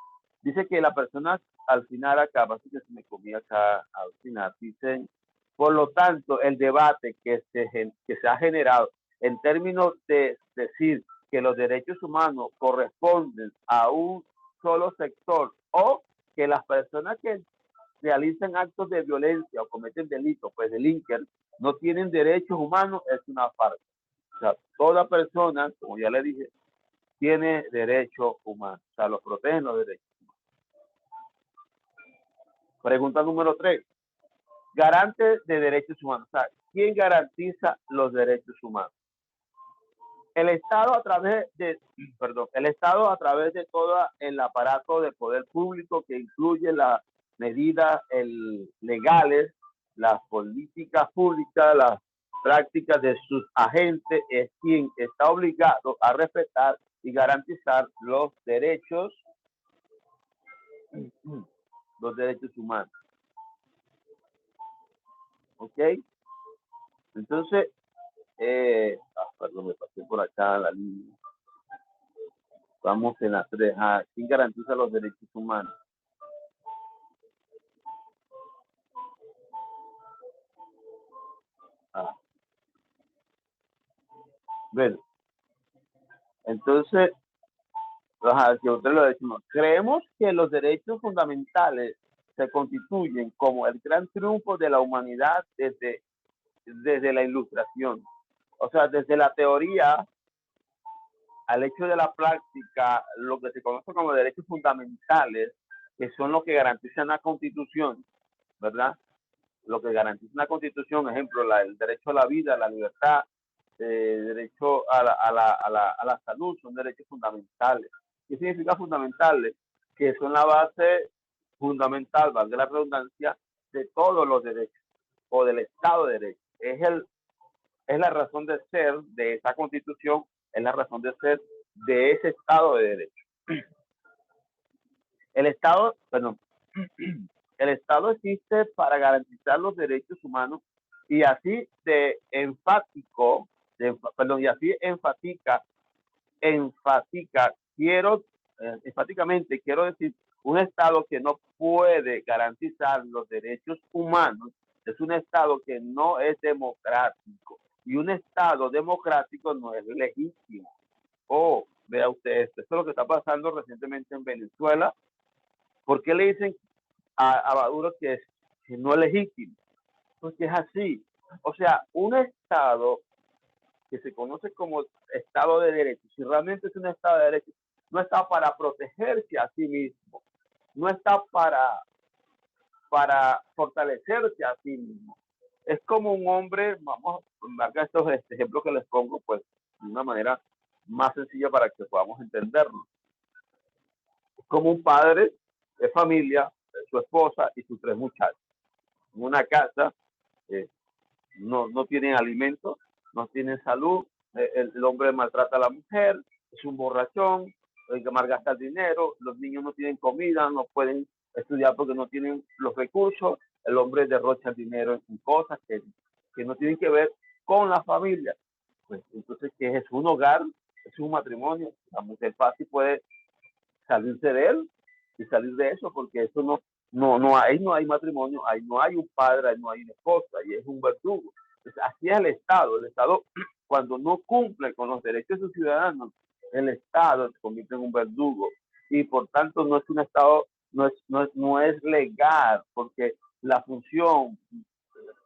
la persona al final acá, así que se me comía acá al final, dicen, por lo tanto, el debate que se ha generado en términos de decir que los derechos humanos corresponden a un solo sector o que las personas que realizan actos de violencia o cometen delitos, pues delinquen, no tienen derechos humanos, es una farsa. O sea, toda persona, como ya le dije, tiene derechos humanos. O sea, los protegen los derechos humanos. Pregunta número 3. Garante de derechos humanos. O sea, ¿quién garantiza los derechos humanos? El Estado a través de todo el aparato de poder público que incluye las medidas legales, las políticas públicas, las prácticas de sus agentes, es quien está obligado a respetar y garantizar los derechos humanos. ¿Ok? Entonces, perdón, me pasé por acá la línea. Vamos en la 3. ¿Quién garantiza los derechos humanos? Bueno, entonces, que usted lo decimos, creemos que los derechos fundamentales se constituyen como el gran triunfo de la humanidad desde la Ilustración. O sea, desde la teoría al hecho de la práctica, lo que se conoce como derechos fundamentales, que son los que garantizan la Constitución, ¿verdad? Lo que garantiza una Constitución, ejemplo, el derecho a la vida, a la libertad, derecho a la salud, son derechos fundamentales. ¿Qué significa fundamentales? Que son la base fundamental, valga la redundancia, de todos los derechos o del Estado de Derecho. Es la razón de ser de esa Constitución, es la razón de ser de ese Estado de Derecho. El Estado existe para garantizar los derechos humanos y así enfáticamente quiero decir, un Estado que no puede garantizar los derechos humanos es un Estado que no es democrático, y un Estado democrático no es legítimo. Vea usted esto es lo que está pasando recientemente en Venezuela. ¿Por qué le dicen a Maduro que no es legítimo? Porque es así. O sea, un Estado que se conoce como Estado de Derecho, si realmente es un Estado de Derecho, no está para protegerse a sí mismo, no está para fortalecerse a sí mismo. Es como un hombre, vamos a marcar estos ejemplos que les pongo, pues, de una manera más sencilla para que podamos entenderlo. Es como un padre de familia, su esposa y sus 3 muchachos. En una casa no tienen alimento, no tienen salud, el hombre maltrata a la mujer, es un borrachón, hay que malgastar dinero, los niños no tienen comida, no pueden estudiar porque no tienen los recursos, el hombre derrocha el dinero en cosas que que no tienen que ver con la familia. Pues entonces, ¿qué es? Un hogar, es un matrimonio. La mujer fácil puede salirse de él y salir de eso, porque eso ahí no hay matrimonio, ahí no hay un padre, ahí no hay una esposa, y es un verdugo. Entonces, así es el Estado cuando no cumple con los derechos de sus ciudadanos, el Estado se convierte en un verdugo, y por tanto no es un Estado, no es legal, porque la función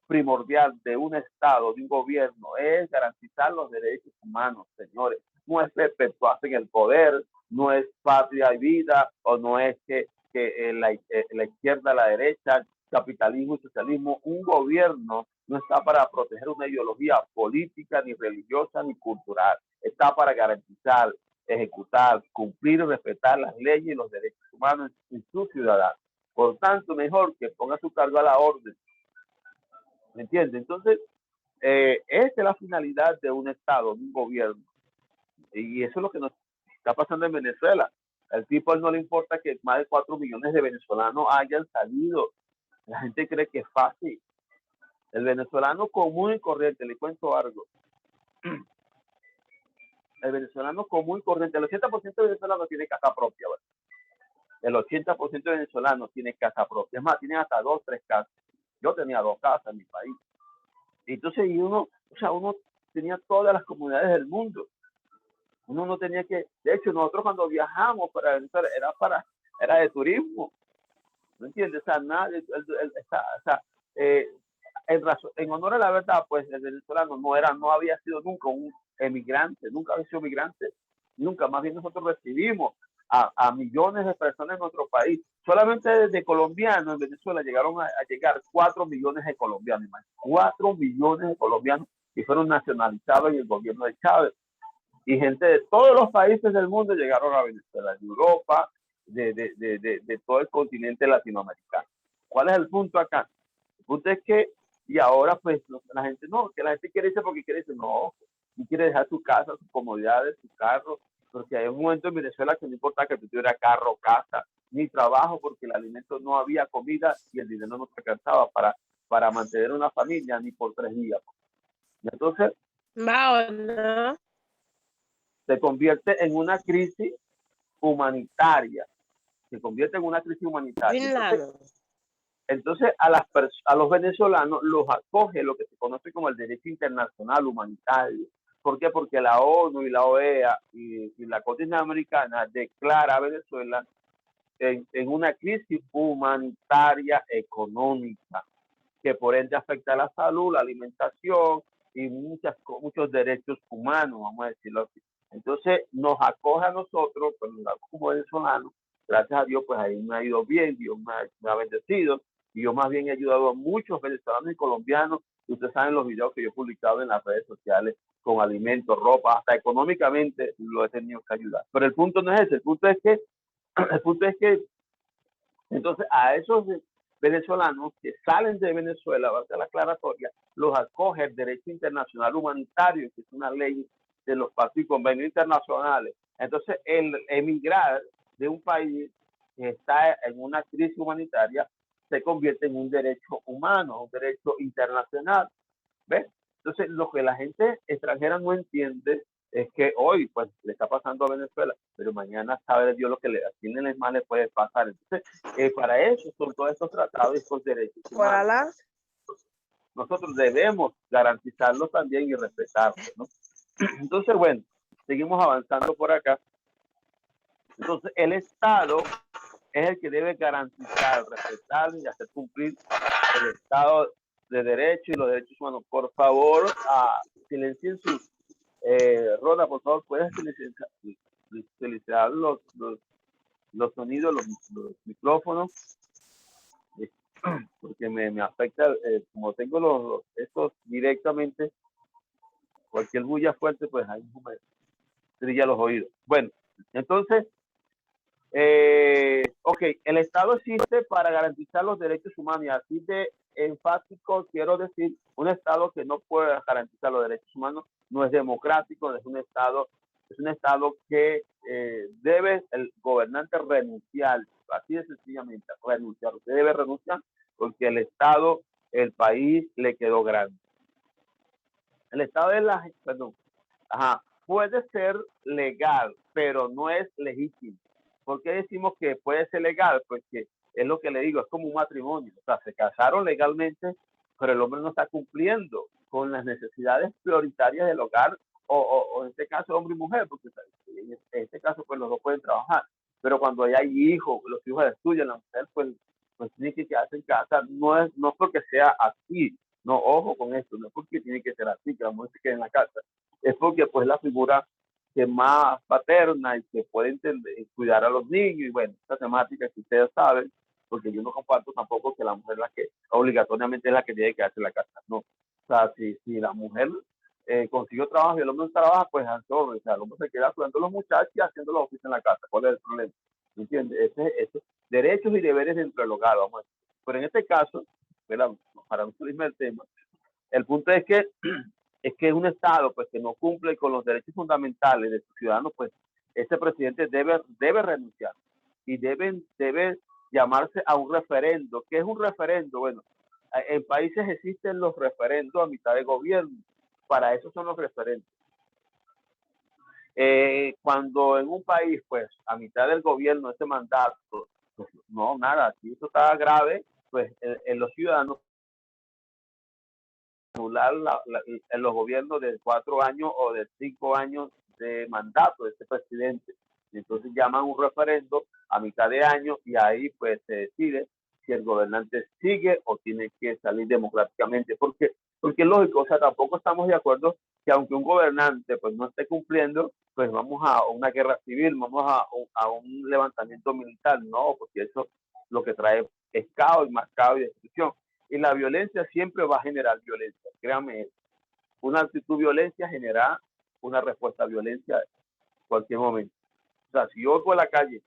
primordial de un Estado, de un gobierno, es garantizar los derechos humanos, señores. No es perpetuarse en el poder, no es patria y vida, o no es que la izquierda, la derecha, capitalismo y socialismo. Un gobierno no está para proteger una ideología política, ni religiosa, ni cultural. Está para garantizar, ejecutar, cumplir y respetar las leyes y los derechos humanos en sus ciudadanos. Por tanto, mejor que ponga su cargo a la orden. ¿Me entiende? Entonces, esa es la finalidad de un Estado, de un gobierno. Y eso es lo que nos está pasando en Venezuela. Al tipo no le importa que más de 4 millones de venezolanos hayan salido. La gente cree que es fácil. El venezolano común y corriente, le cuento algo. El venezolano común y corriente, el 80% de venezolanos tiene casa propia. ¿Verdad? El 80% de venezolanos tiene casa propia. Es más, tienen hasta 2, 3 casas. Yo tenía 2 casas en mi país. Entonces, uno tenía todas las comunidades del mundo. Uno no tenía que, de hecho, nosotros cuando viajamos para Venezuela era de turismo, ¿no entiendes? O sea, en honor a la verdad, pues el venezolano no había sido nunca un emigrante, nunca había sido migrante, nunca, más bien nosotros recibimos a millones de personas en nuestro país. Solamente desde colombianos en Venezuela llegaron a llegar 4 millones de colombianos, 4 millones de colombianos que fueron nacionalizados en el gobierno de Chávez. Y gente de todos los países del mundo llegaron a Venezuela, de Europa, de todo el continente latinoamericano. ¿Cuál es el punto acá? El punto es que, y ahora pues la gente que la gente quiere irse porque quiere irse, no, y quiere dejar su casa, sus comodidades, su carro, porque hay un momento en Venezuela que no importa que tú tuvieras carro, casa, ni trabajo, porque el alimento no había comida y el dinero no te alcanzaba para mantener una familia ni por 3 días. Y entonces, ¿no? se convierte en una crisis humanitaria. Entonces a los venezolanos los acoge lo que se conoce como el derecho internacional humanitario. ¿Por qué? Porque la ONU y la OEA y la Corte Interamericana declara a Venezuela en una crisis humanitaria económica, que por ende afecta a la salud, la alimentación y muchos derechos humanos, vamos a decirlo así. Entonces nos acoge a nosotros, pues, como venezolanos, gracias a Dios, pues ahí me ha ido bien, Dios me ha bendecido, y yo más bien he ayudado a muchos venezolanos y colombianos, y ustedes saben los videos que yo he publicado en las redes sociales, con alimentos, ropa, hasta económicamente lo he tenido que ayudar. Pero el punto no es ese, el punto es que entonces a esos venezolanos que salen de Venezuela, va a ser la aclaratoria, los acoge el derecho internacional humanitario, que es una ley de los pactos y convenios internacionales. Entonces, el emigrar de un país que está en una crisis humanitaria se convierte en un derecho humano, un derecho internacional. ¿Ves? Entonces, lo que la gente extranjera no entiende es que hoy pues le está pasando a Venezuela, pero mañana sabe Dios lo que a quién más le puede pasar. Entonces, para eso son todos estos tratados y estos derechos humanos. Nosotros debemos garantizarlos también y respetarlos, ¿no? Entonces, bueno, seguimos avanzando por acá. Entonces, el Estado es el que debe garantizar, respetar y hacer cumplir el Estado de Derecho y los derechos humanos. Por favor, silencien sus Roda, por favor, puedes silenciar los sonidos, los micrófonos, porque me afecta, como tengo estos directamente, cualquier bulla fuerte, pues ahí me trilla los oídos. Bueno, entonces, ok, el Estado existe para garantizar los derechos humanos, y así de enfático quiero decir, un Estado que no puede garantizar los derechos humanos no es democrático, es un Estado que debe el gobernante renunciar, así de sencillamente, renunciar. Usted debe renunciar porque el Estado, el país le quedó grande. El estado de la, perdón, ajá, puede ser legal, pero no es legítimo. ¿Por qué decimos que puede ser legal? Pues que es lo que le digo, es como un matrimonio. O sea, se casaron legalmente, pero el hombre no está cumpliendo con las necesidades prioritarias del hogar, o en este caso hombre y mujer, porque en este caso pues los dos pueden trabajar. Pero cuando hay hijos, los hijos estudian, la mujer pues tiene que quedarse en casa. No es porque sea así, no, ojo con esto, no es porque tiene que ser así, que la mujer se quede en la casa, es porque pues la figura que más paterna y que puede entender, cuidar a los niños, y bueno, esta temática que ustedes saben, porque yo no comparto tampoco que la mujer la que obligatoriamente es la que tiene que quedarse en la casa, no. O sea, si la mujer consiguió trabajo y el hombre no trabaja, pues o sea, el hombre se queda cuidando a los muchachos y haciendo los oficios en la casa. ¿Cuál es el problema? ¿Me entiendes? Ese, derechos y deberes dentro del hogar, vamos a decir. Pero en este caso, ¿verdad? Para no salirme del tema, el punto es que un Estado pues que no cumple con los derechos fundamentales de sus ciudadanos, pues ese presidente debe renunciar y debe llamarse a un referendo. ¿Qué es un referendo? Bueno, en países existen los referendos a mitad de gobierno. Para eso son los referendos. Cuando en un país, pues, a mitad del gobierno, ese mandato, pues, no, nada, si eso está grave, pues en los ciudadanos anular en los gobiernos de 4 años o de 5 años de mandato de este presidente. Y entonces llaman un referendo a mitad de año y ahí pues se decide si el gobernante sigue o tiene que salir democráticamente. Porque es lógico, o sea, tampoco estamos de acuerdo que aunque un gobernante pues no esté cumpliendo, pues vamos a una guerra civil, vamos a un levantamiento militar, no, porque eso lo que trae es caos y más caos y destrucción. Y la violencia siempre va a generar violencia, créanme. Una actitud violencia genera una respuesta a violencia en cualquier momento. O sea, si yo voy por la calle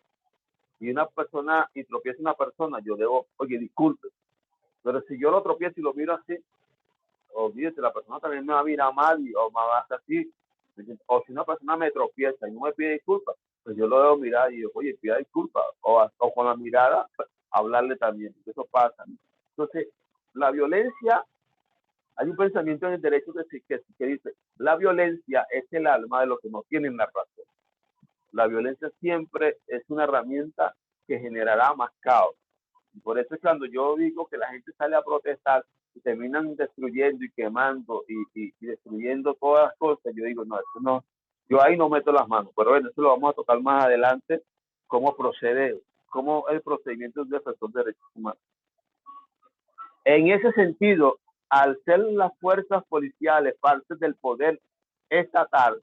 y una persona y tropieza una persona, yo debo, oye, disculpe. Pero si yo lo tropiezo y lo miro así, olvídate, la persona también me va a mirar mal o me va a hacer así. O si una persona me tropieza y no me pide disculpas, pues yo lo debo mirar y digo, oye, pida disculpas. O con la mirada, pues, hablarle también. Eso pasa, ¿no? Entonces, la violencia, hay un pensamiento en el derecho que dice, la violencia es el alma de los que no tienen la razón. La violencia siempre es una herramienta que generará más caos. Y por eso es cuando yo digo que la gente sale a protestar y terminan destruyendo y quemando y destruyendo todas las cosas, yo digo, no, eso no, yo ahí no meto las manos. Pero bueno, eso lo vamos a tocar más adelante, cómo procede, cómo el procedimiento de defensor de derechos humanos. En ese sentido, al ser las fuerzas policiales parte del poder estatal,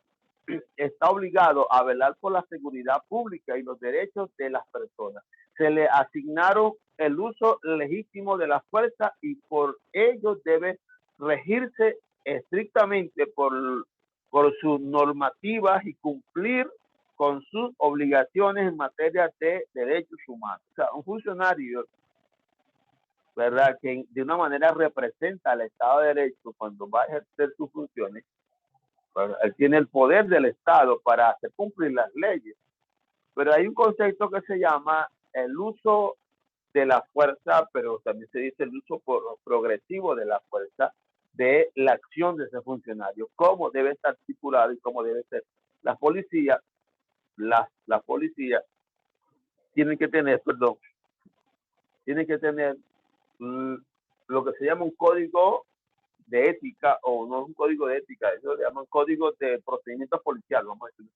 está obligado a velar por la seguridad pública y los derechos de las personas. Se le asignaron el uso legítimo de la fuerza y por ello debe regirse estrictamente por sus normativas y cumplir con sus obligaciones en materia de derechos humanos. O sea, un funcionario, ¿verdad?, que de una manera representa al Estado de Derecho cuando va a ejercer sus funciones, bueno, él tiene el poder del Estado para hacer cumplir las leyes. Pero hay un concepto que se llama el uso de la fuerza, pero también se dice el uso progresivo de la fuerza, de la acción de ese funcionario, cómo debe estar articulado y cómo debe ser. La policía, la policía tienen que tener, tienen que tener lo que se llama un código de ética, o no es un código de ética, eso se llama un código de procedimiento policial, vamos a decir.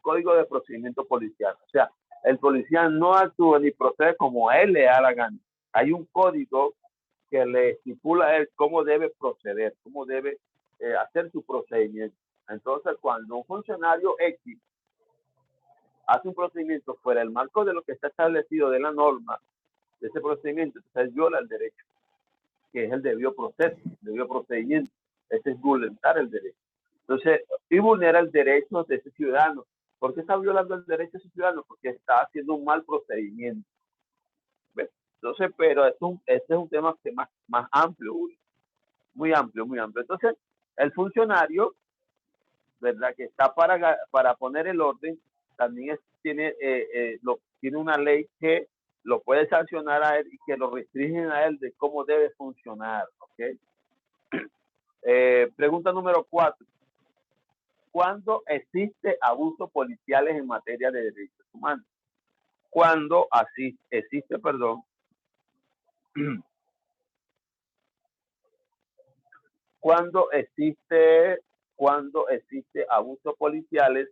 Código de procedimiento policial. O sea, el policía no actúa ni procede como a él le da la gana. Hay un código que le estipula a él cómo debe proceder, cómo debe hacer su procedimiento. Entonces, cuando un funcionario X hace un procedimiento fuera del marco de lo que está establecido de la norma de ese procedimiento, entonces viola el derecho, que es el debido proceso, el debido procedimiento. Ese es vulnerar el derecho. Entonces, y vulnera el derecho de ese ciudadano. ¿Por qué está violando el derecho de ese ciudadano? Porque está haciendo un mal procedimiento. ¿Ves? Entonces, pero este es un tema que más amplio, muy amplio, muy amplio. Entonces, el funcionario, ¿verdad?, que está para poner el orden, también tiene una ley que lo puede sancionar a él y que lo restringen a él de cómo debe funcionar, ¿ok? Pregunta número 4. ¿Cuándo existe abuso policiales en materia de derechos humanos? Cuando existe, cuando existe abusos policiales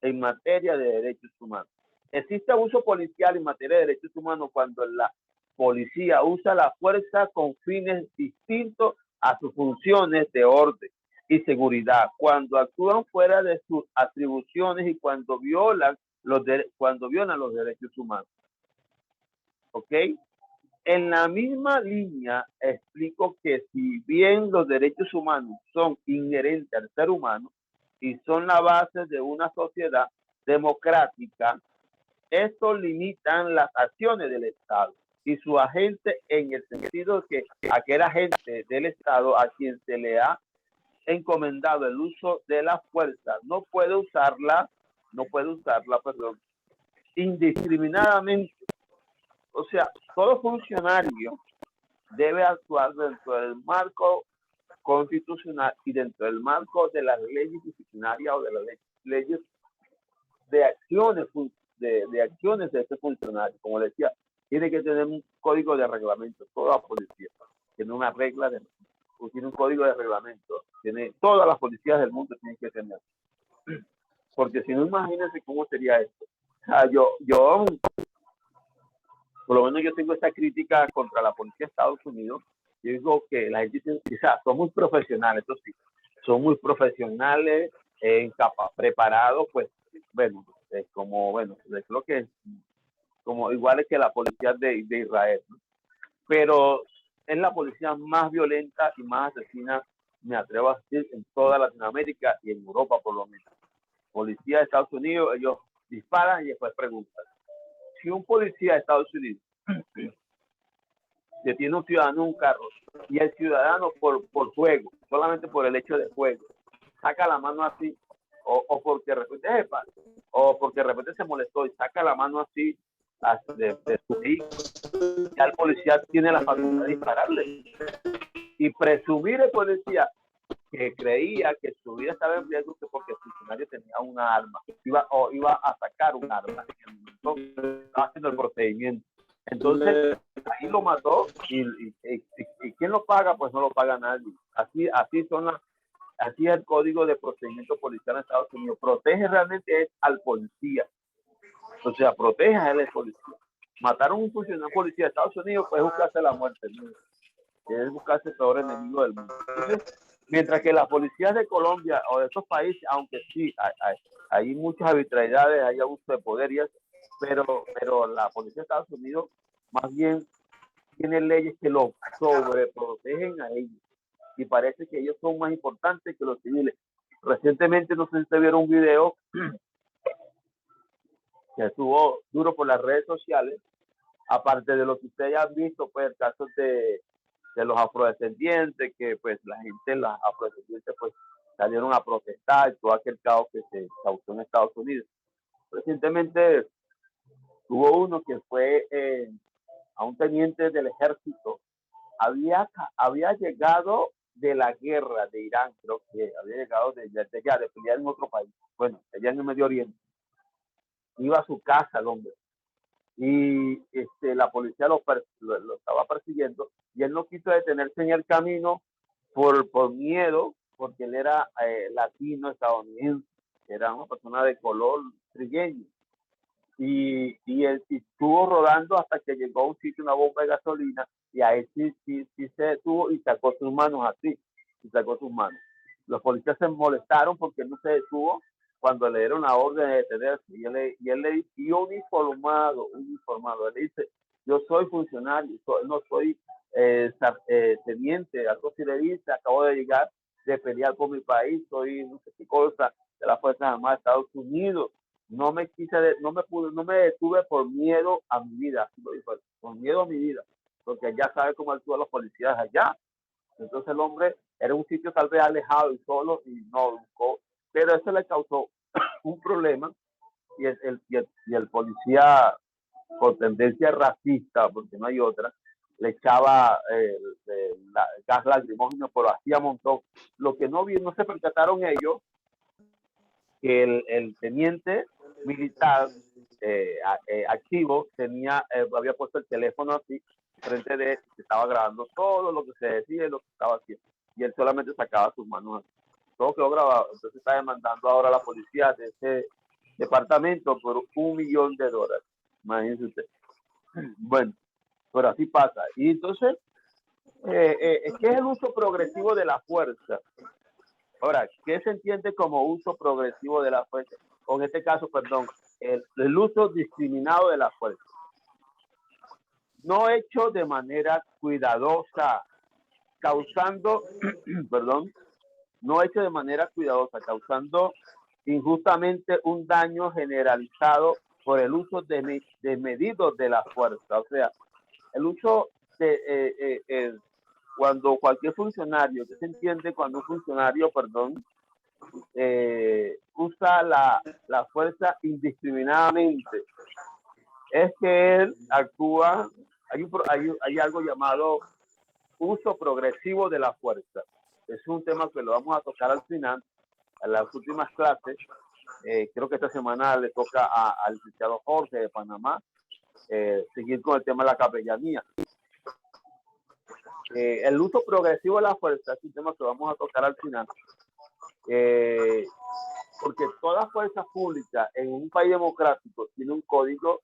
en materia de derechos humanos. Existe abuso policial en materia de derechos humanos cuando la policía usa la fuerza con fines distintos a sus funciones de orden y seguridad, cuando actúan fuera de sus atribuciones y cuando violan los derechos humanos. ¿Ok? En la misma línea explico que si bien los derechos humanos son inherentes al ser humano y son la base de una sociedad democrática, estos limitan las acciones del Estado y su agente, en el sentido de que aquel agente del Estado a quien se le ha encomendado el uso de la fuerza no puede usarla, indiscriminadamente. O sea, todo funcionario debe actuar dentro del marco constitucional y dentro del marco de las leyes disciplinarias o de las leyes de acciones de este funcionario. Como decía, tiene que tener un código de reglamento. Toda policía tiene una regla tiene un código de reglamento. Todas las policías del mundo tienen que tener. Porque si no, imagínense cómo sería esto. O sea, yo por lo menos yo tengo esta crítica contra la policía de Estados Unidos. Yo digo que la gente, quizás, son muy profesionales, eso sí, son muy profesionales, preparados, pues, bueno, es creo que es como iguales que la policía de Israel, ¿no? Pero es la policía más violenta y más asesina, me atrevo a decir, en toda Latinoamérica y en Europa, por lo menos. Policía de Estados Unidos, ellos disparan y después preguntan. Si un policía de Estados Unidos detiene a un ciudadano en un carro y el ciudadano por juego, solamente por el hecho de juego, saca la mano así, o porque de repente se molestó y saca la mano así de su vehículo, ya el policía tiene la facultad de dispararle y presumir el policía que creía que su vida estaba en riesgo porque el funcionario tenía una arma, iba a sacar un arma, estaba haciendo el procedimiento. Entonces, ahí lo mató y ¿quién lo paga? Pues no lo paga nadie. Así es el Código de Procedimiento Policial en Estados Unidos. Protege realmente al policía. O sea, protege a él el policía. Matar a un funcionario policía de Estados Unidos pues es buscarse la muerte, ¿no? Es buscarse el peor enemigo del mundo. Entonces, mientras que las policías de Colombia o de estos países, aunque sí hay muchas arbitrariedades, hay abuso de poder y eso, pero la policía de Estados Unidos más bien tiene leyes que los sobreprotegen a ellos y parece que ellos son más importantes que los civiles. Recientemente, no sé si ustedes vieron un video que estuvo duro por las redes sociales, aparte de lo que ustedes han visto, pues el caso de los afrodescendientes, que pues las afrodescendientes pues salieron a protestar, todo aquel caos que se causó en Estados Unidos. Recientemente hubo uno que fue a un teniente del ejército, había llegado de la guerra de Irán, creo que había llegado de pelear en otro país, bueno, allá en el Medio Oriente, iba a su casa el hombre, y la policía lo estaba persiguiendo, y él no quiso detenerse en el camino por miedo, porque él era latino, estadounidense, era una persona de color trigueño, y él estuvo rodando hasta que llegó a un sitio, una bomba de gasolina, y ahí sí se detuvo y sacó sus manos así, Los policías se molestaron porque él no se detuvo cuando le dieron la orden de detenerse, y él le dio uniformado, él dice, yo soy funcionario, no soy teniente, algo así le dice, acabo de llegar de pelear por mi país, soy no sé qué cosa, de las Fuerzas Armadas de Estados Unidos, no me detuve por miedo a mi vida, por miedo a mi vida, porque ya sabe cómo actúan los policías allá. Entonces el hombre era un sitio tal vez alejado y solo y no buscó, pero eso le causó un problema y el policía con tendencia racista, porque no hay otra, le echaba gas lacrimógeno, pero hacía montón. Lo que no se percataron ellos, que el teniente militar activo había puesto el teléfono así frente de él, que estaba grabando todo lo que se decía y lo que estaba haciendo, y él solamente sacaba sus manos así. Todo quedó grabado. Entonces está demandando ahora a la policía de ese departamento por $1 millón. Imagínense usted. Bueno, pero así pasa. Y entonces, ¿qué es el uso progresivo de la fuerza? Ahora, ¿qué se entiende como uso progresivo de la fuerza? O en este caso, perdón, el uso discriminado de la fuerza. No hecho de manera cuidadosa, causando, perdón, no hecho de manera cuidadosa, causando injustamente un daño generalizado por el uso desmedido de la fuerza. O sea, el uso cuando cualquier funcionario, ¿qué se entiende cuando un funcionario, perdón, usa la fuerza indiscriminadamente? Es que él actúa, hay algo llamado uso progresivo de la fuerza. Es un tema que lo vamos a tocar al final, en las últimas clases. Creo que esta semana le toca al licenciado Jorge de Panamá seguir con el tema de la capellanía. El uso progresivo de la fuerza es un tema que vamos a tocar al final, porque toda fuerza pública en un país democrático tiene un código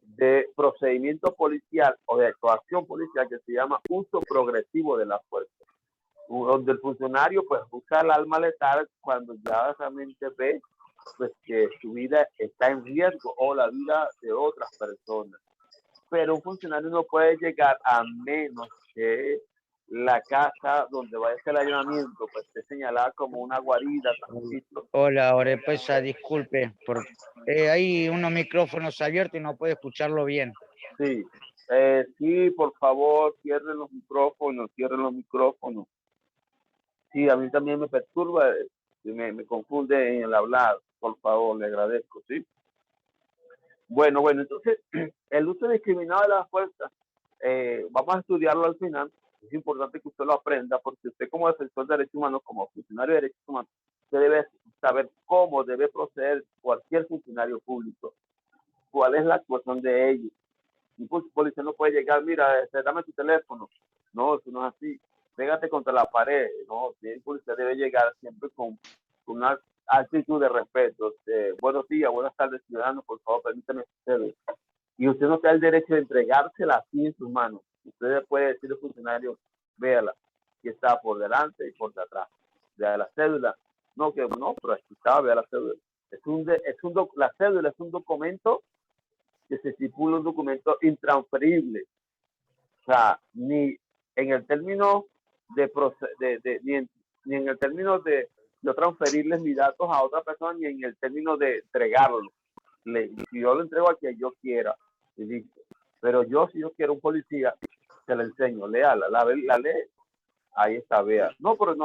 de procedimiento policial o de actuación policial que se llama uso progresivo de la fuerza, donde el funcionario pues usa el arma letal cuando ya realmente ve pues que su vida está en riesgo o la vida de otras personas. Pero un funcionario no puede llegar a menos que la casa donde va a hacer el allanamiento pues esté señalada como una guarida. Hola, Orepresa, disculpe, hay unos micrófonos abiertos y no puedo escucharlo bien. Sí, sí, por favor, cierren los micrófonos. Sí, a mí también me perturba, me confunde en el hablar, por favor, le agradezco, ¿sí? Bueno, entonces, el uso discriminado de la fuerza, vamos a estudiarlo al final. Es importante que usted lo aprenda, porque usted como defensor de derechos humanos, como funcionario de derechos humanos, usted debe saber cómo debe proceder cualquier funcionario público, cuál es la actuación de ellos. Un policía no puede llegar, mira, dame tu teléfono. No, eso no es así. Pégate contra la pared. No, el policía debe llegar siempre con una actitud de respeto. Buenos días, buenas tardes, ciudadanos, por favor, permítame ustedes. Y usted no tiene el derecho de entregársela así en sus manos. Usted puede decirle al funcionario, véala, que está por delante y por detrás. Vea la cédula. No, pero aquí está, vea la cédula. La cédula es un documento que se estipula, un documento intransferible. O sea, ni en el término ni en el término de yo transferirles mis datos a otra persona, ni en el término de entregarlo. Si yo lo entrego a quien yo quiera, pero si yo quiero un policía, se le enseño, léala, la lee, ahí está, vea. No, pero es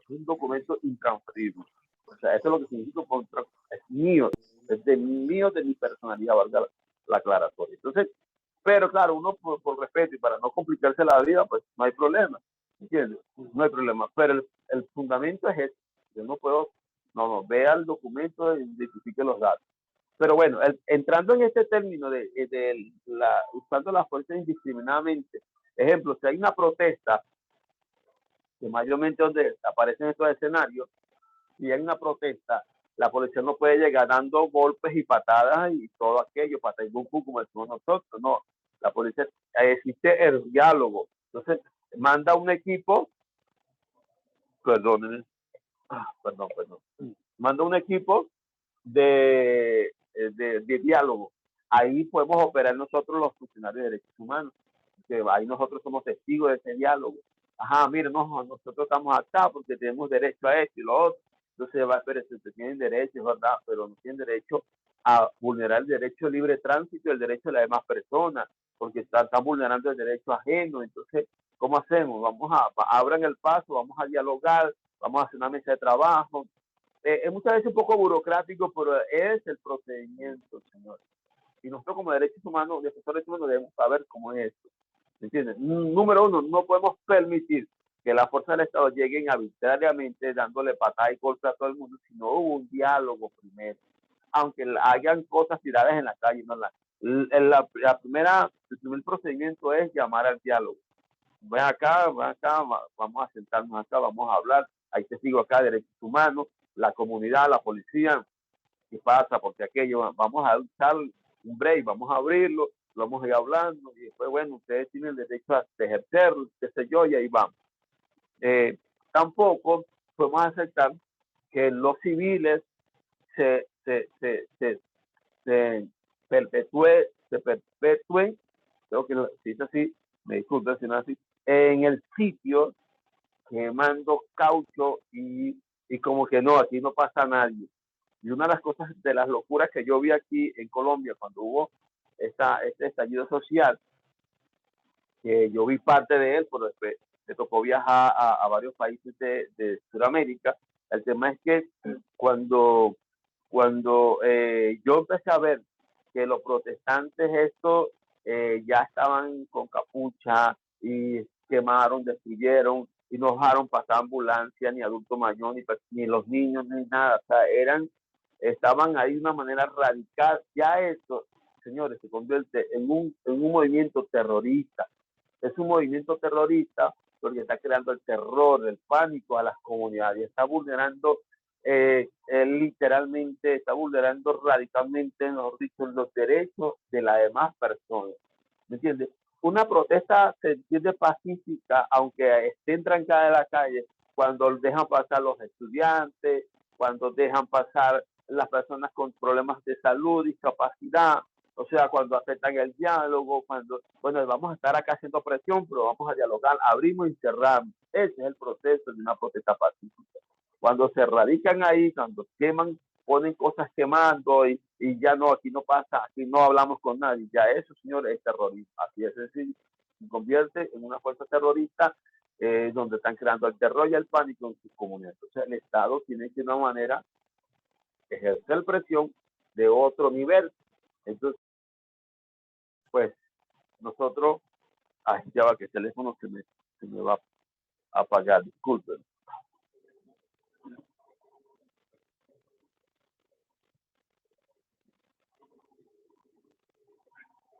un documento intransferible. O sea, eso es lo que significa es mío, es de mi personalidad, valga la aclaratoria. Entonces, pero claro, uno por respeto y para no complicarse la vida, pues no hay problema, ¿entiendes? No hay problema, pero el fundamento es este. Yo no puedo, vea el documento e identifique los datos. Pero bueno, entrando en este término usando la fuerza indiscriminadamente, ejemplo, si hay una protesta, que mayormente donde aparecen estos escenarios, si hay una protesta, la policía no puede llegar dando golpes y patadas y todo aquello, patada y como decimos nosotros, no. La policía, existe el diálogo. Entonces, manda un equipo, perdón, manda un equipo de diálogo. Ahí podemos operar nosotros los funcionarios de derechos humanos, que ahí nosotros somos testigos de ese diálogo. Ajá, mire, nosotros estamos acá porque tenemos derecho a esto y lo otro. Entonces va a ver si ustedes tienen derecho, ¿verdad? Pero no tienen derecho a vulnerar el derecho de libre tránsito y el derecho de las demás personas, porque están vulnerando el derecho ajeno. Entonces, ¿cómo hacemos? Abran el paso, vamos a dialogar, vamos a hacer una mesa de trabajo. Es muchas veces un poco burocrático, pero es el procedimiento, señores. Y nosotros como derechos humanos, defensores derechos humanos, debemos saber cómo es esto. ¿Me entiendes? Número uno, no podemos permitir que las fuerzas del Estado lleguen arbitrariamente dándole patada y golpe a todo el mundo si no hubo un diálogo primero. Aunque hayan cosas tiradas en la calle, no el primer procedimiento es llamar al diálogo. Ven acá, vamos a sentarnos acá, vamos a hablar. Hay testigos acá, derechos humanos, la comunidad, la policía. ¿Qué pasa? Porque aquello, vamos a usar un break, vamos a abrirlo, lo vamos a ir hablando y después, bueno, ustedes tienen el derecho a ejercerlo, qué sé yo, y ahí vamos. Tampoco podemos aceptar que los civiles se perpetúen, creo que si es así, me disculpen si no es así, en el sitio quemando caucho y como que no, aquí no pasa nadie. Y una de las cosas, de las locuras que yo vi aquí en Colombia cuando hubo este estallido social, que yo vi parte de él, pero después me tocó viajar a varios países de Sudamérica. El tema es que cuando yo empecé a ver que los protestantes estos ya estaban con capucha y quemaron, destruyeron y no dejaron pasar ambulancia, ni adulto mayor, ni los niños, ni nada. O sea, estaban ahí de una manera radical. Ya esto, señores, se convierte en un movimiento terrorista. Es un movimiento terrorista porque está creando el terror, el pánico a las comunidades, está vulnerando literalmente, está vulnerando radicalmente, mejor dicho, los derechos de las demás personas. ¿Me entiendes? Una protesta se entiende pacífica, aunque estén trancadas en la calle, cuando dejan pasar los estudiantes, cuando dejan pasar las personas con problemas de salud, discapacidad, o sea, cuando aceptan el diálogo, cuando, bueno, vamos a estar acá haciendo presión, pero vamos a dialogar, abrimos y cerramos. Ese es el proceso de una protesta pacífica. Cuando se radican ahí, cuando queman, ponen cosas quemando y ya no, aquí no pasa, aquí no hablamos con nadie, ya eso, señores, es terrorismo. Así es sencillo. Se convierte en una fuerza terrorista donde están creando el terror y el pánico en sus comunidades. Entonces, el Estado tiene que de una manera ejercer presión de otro nivel. Entonces, pues, nosotros, ya va que el teléfono se me va a apagar, disculpen.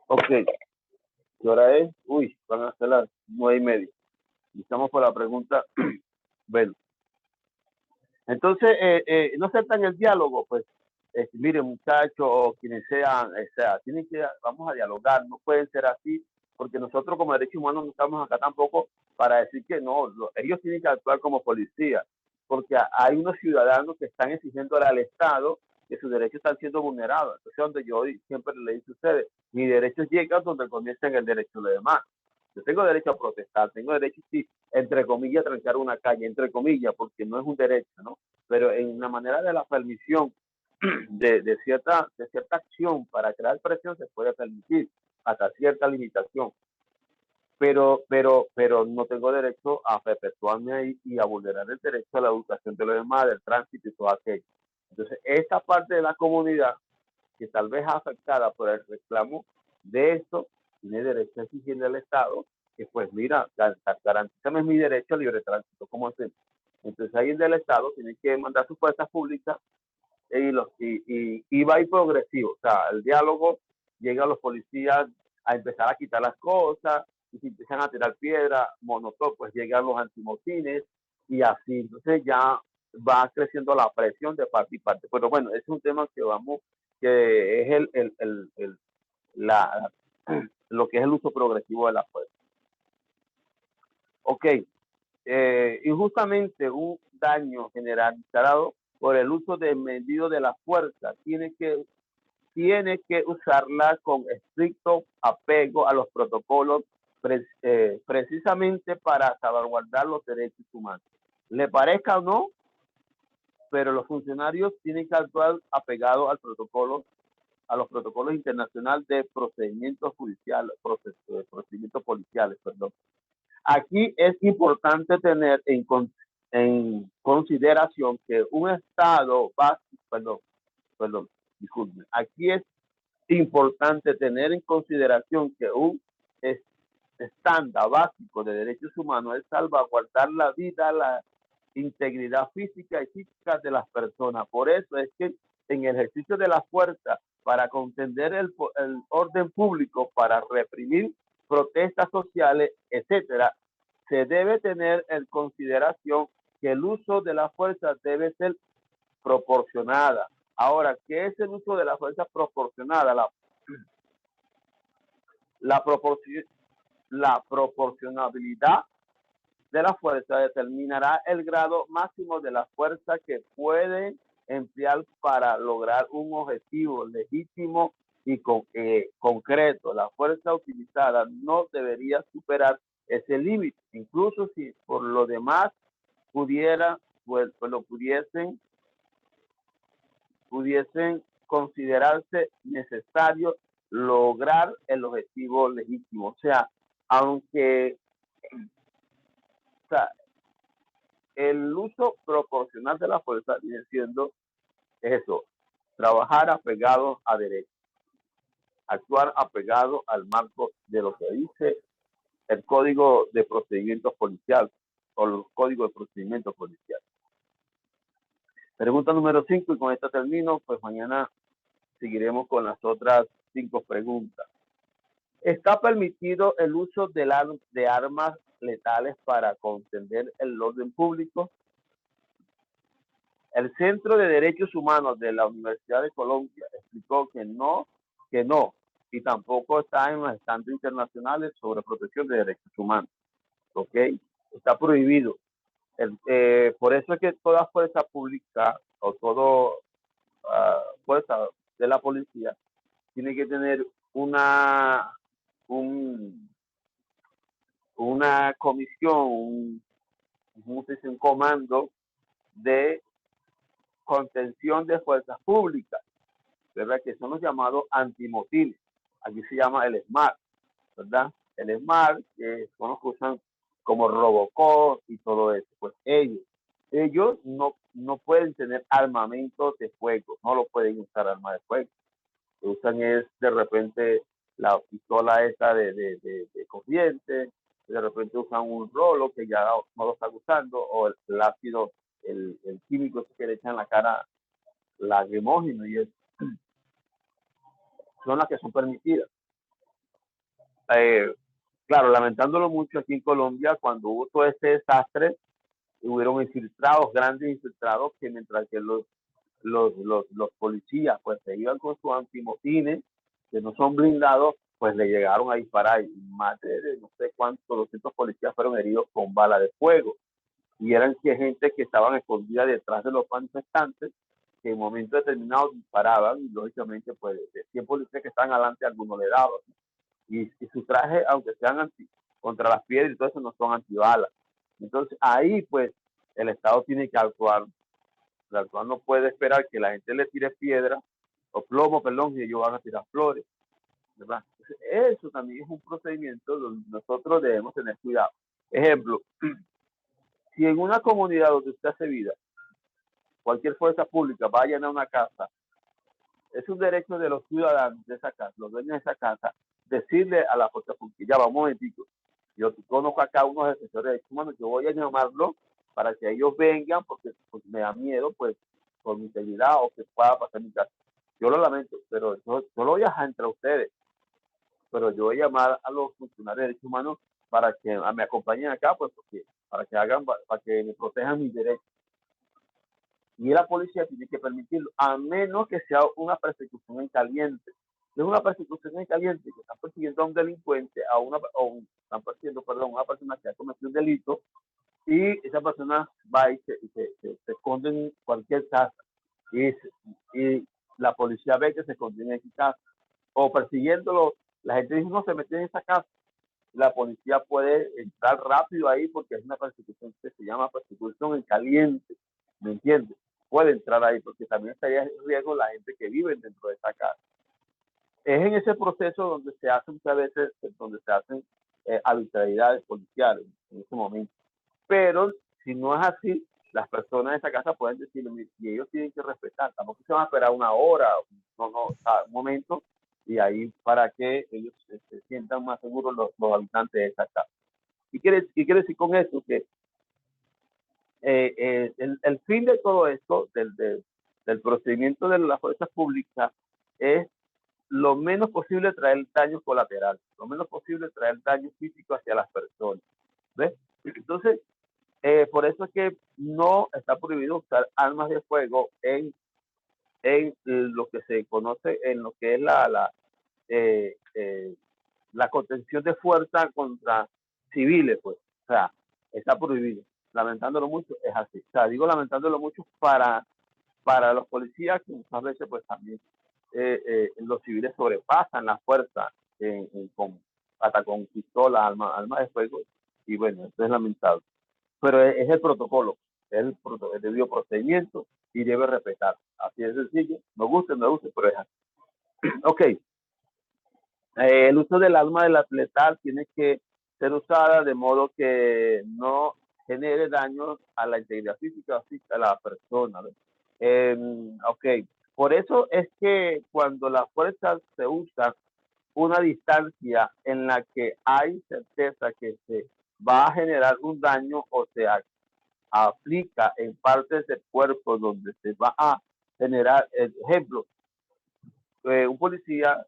Ok, ¿qué hora es? Uy, van a ser las 9:30. Y estamos por la pregunta. Bueno, entonces, no aceptan el diálogo, pues, miren, muchachos, o quienes sean, tienen que, vamos a dialogar, no pueden ser así, porque nosotros como derechos humanos no estamos acá tampoco para decir que no, ellos tienen que actuar como policía, porque hay unos ciudadanos que están exigiendo al Estado que sus derechos están siendo vulnerados. Entonces, donde yo siempre le digo a ustedes, mis derechos llegan donde comienzan el derecho de los demás. Yo tengo derecho a protestar, tengo derecho, sí, entre comillas, a trancar una calle, entre comillas, porque no es un derecho, ¿no? Pero en la manera de la permisión de cierta acción para crear presión se puede permitir hasta cierta limitación. Pero no tengo derecho a perpetuarme ahí y a vulnerar el derecho a la educación de los demás, del tránsito y todo aquello. Entonces, esta parte de la comunidad que tal vez afectada por el reclamo de esto, tiene derecho a exigirle al Estado que, pues mira, garantízame mi derecho a libre tránsito, ¿cómo hacemos? Entonces ahí el del Estado tiene que mandar sus fuerzas públicas y va a ir progresivo. O sea, el diálogo llega a los policías a empezar a quitar las cosas, y si empiezan a tirar piedra, monotón, pues llegan los antimotines y así. Entonces ya va creciendo la presión de parte y parte. Pero bueno, es un tema que que es lo que es el uso progresivo de la fuerza. Ok, injustamente un daño generalizado por el uso desmedido de la fuerza tiene que usarla con estricto apego a los protocolos precisamente para salvaguardar los derechos humanos. Le parezca o no, pero los funcionarios tienen que actuar apegados a los protocolos internacionales de procedimientos judiciales, procedimientos policiales, perdón. Aquí es importante tener en consideración que un Estado disculpen, aquí es importante tener en consideración que un estándar básico de derechos humanos es salvaguardar la vida, la integridad física y psíquica de las personas. Por eso es que en el ejercicio de la fuerza para contender el orden público, para reprimir protestas sociales, etcétera, se debe tener en consideración que el uso de la fuerza debe ser proporcionada. Ahora, ¿qué es el uso de la fuerza proporcionada? La proporcionabilidad de la fuerza determinará el grado máximo de la fuerza que pueden emplear para lograr un objetivo legítimo y concreto. La fuerza utilizada no debería superar ese límite, incluso si por lo demás pudiesen considerarse necesario lograr el objetivo legítimo. O sea, aunque el uso proporcional de la fuerza viene siendo eso, trabajar apegado a derecho, actuar apegado al marco de lo que dice el Código de Procedimientos Policiales o los Códigos de Procedimientos Policiales. Pregunta número 5, y con esta termino, pues mañana seguiremos con las otras 5 preguntas. ¿Está permitido el uso de armas letales para contender el orden público? El Centro de Derechos Humanos de la Universidad de Colombia explicó que no, y tampoco está en los estándares internacionales sobre protección de derechos humanos. ¿Ok? Está prohibido. Por eso es que toda fuerza pública o toda fuerza de la policía tiene que tener una comisión, un comando de contención de fuerzas públicas, ¿verdad? Que son los llamados antimotines. Aquí se llama el SMART, ¿verdad? El SMART, que son los que usan como Robocop y todo eso. Pues ellos no pueden tener armamento de fuego, no lo pueden usar arma de fuego. Lo que usan es de repente la pistola esa de corriente, de repente usan un rolo que ya no lo están usando, o el ácido, el químico que le echan en la cara, lacrimógeno, y eso son las que son permitidas. Claro, lamentándolo mucho, aquí en Colombia, cuando hubo todo este desastre, hubieron infiltrados, grandes infiltrados, que mientras que los policías pues se iban con sus antimotines, que no son blindados, pues le llegaron a disparar, y más de no sé cuántos, 200 policías fueron heridos con bala de fuego, y eran gente que estaban escondidas detrás de los manifestantes, que en un momento determinado disparaban, y lógicamente pues de 100 policías que estaban adelante, algunos le daban, y su traje, aunque sean contra las piedras y todo eso, no son antibalas. Entonces ahí pues el Estado tiene que actuar. El Estado no puede esperar que la gente le tire piedra o plomo, perdón, y ellos van a tirar flores, ¿verdad? Entonces, eso también es un procedimiento donde nosotros debemos tener cuidado. Ejemplo, si en una comunidad donde usted hace vida, cualquier fuerza pública va a llenar una casa, es un derecho de los ciudadanos de esa casa, los dueños de esa casa, decirle a la fuerza pública, ya va un momentito, yo conozco acá unos defensores de derechos humanos, yo voy a llamarlo para que ellos vengan, porque pues, me da miedo, pues, por mi integridad o que pueda pasar en mi casa. Yo lo lamento, pero yo lo voy a dejar entre ustedes, pero yo voy a llamar a los funcionarios de derechos humanos para que me acompañen acá, pues, porque, para que me protejan mis derechos. Y la policía tiene que permitirlo, a menos que sea una persecución en caliente. Es una persecución en caliente, que están persiguiendo a un delincuente, están persiguiendo, perdón, a una persona que ha cometido un delito, y esa persona va y se esconde en cualquier casa, y la policía ve que se esconde en esa casa, o persiguiéndolo, la gente dice, no, se metió en esa casa, la policía puede entrar rápido ahí, porque es una persecución que se llama persecución en caliente, ¿me entiendes? Puede entrar ahí, porque también estaría en riesgo la gente que vive dentro de esa casa. Es en ese proceso donde se hacen muchas veces, arbitrariedades policiales en ese momento. Pero si no es así, las personas de esa casa pueden decirle, y ellos tienen que respetar, tampoco se van a esperar una hora, un momento, y ahí para que ellos sientan más seguros los habitantes de esa casa. ¿Y quiere decir con esto? Que el fin de todo esto, del procedimiento de las fuerzas públicas, es lo menos posible traer daños colaterales, lo menos posible traer daño físico hacia las personas. ¿Ves? Entonces, por eso es que no está prohibido usar armas de fuego en lo que se conoce, en lo que es la contención de fuerza contra civiles, pues. O sea, está prohibido. Lamentándolo mucho, es así. O sea, digo lamentándolo mucho para los policías, que muchas veces, pues también los civiles sobrepasan la fuerza hasta con pistola, arma de fuego, y bueno, esto es lamentable. Pero es el protocolo, el debido procedimiento y debe respetar. Así de sencillo, me guste, pero es así. Ok. El uso del arma letal tiene que ser usada de modo que no genere daño a la integridad física de la persona. Ok, por eso es que cuando la fuerza se usa una distancia en la que hay certeza que se va a generar un daño o se aplica en partes del cuerpo donde se va a generar, ejemplo, un policía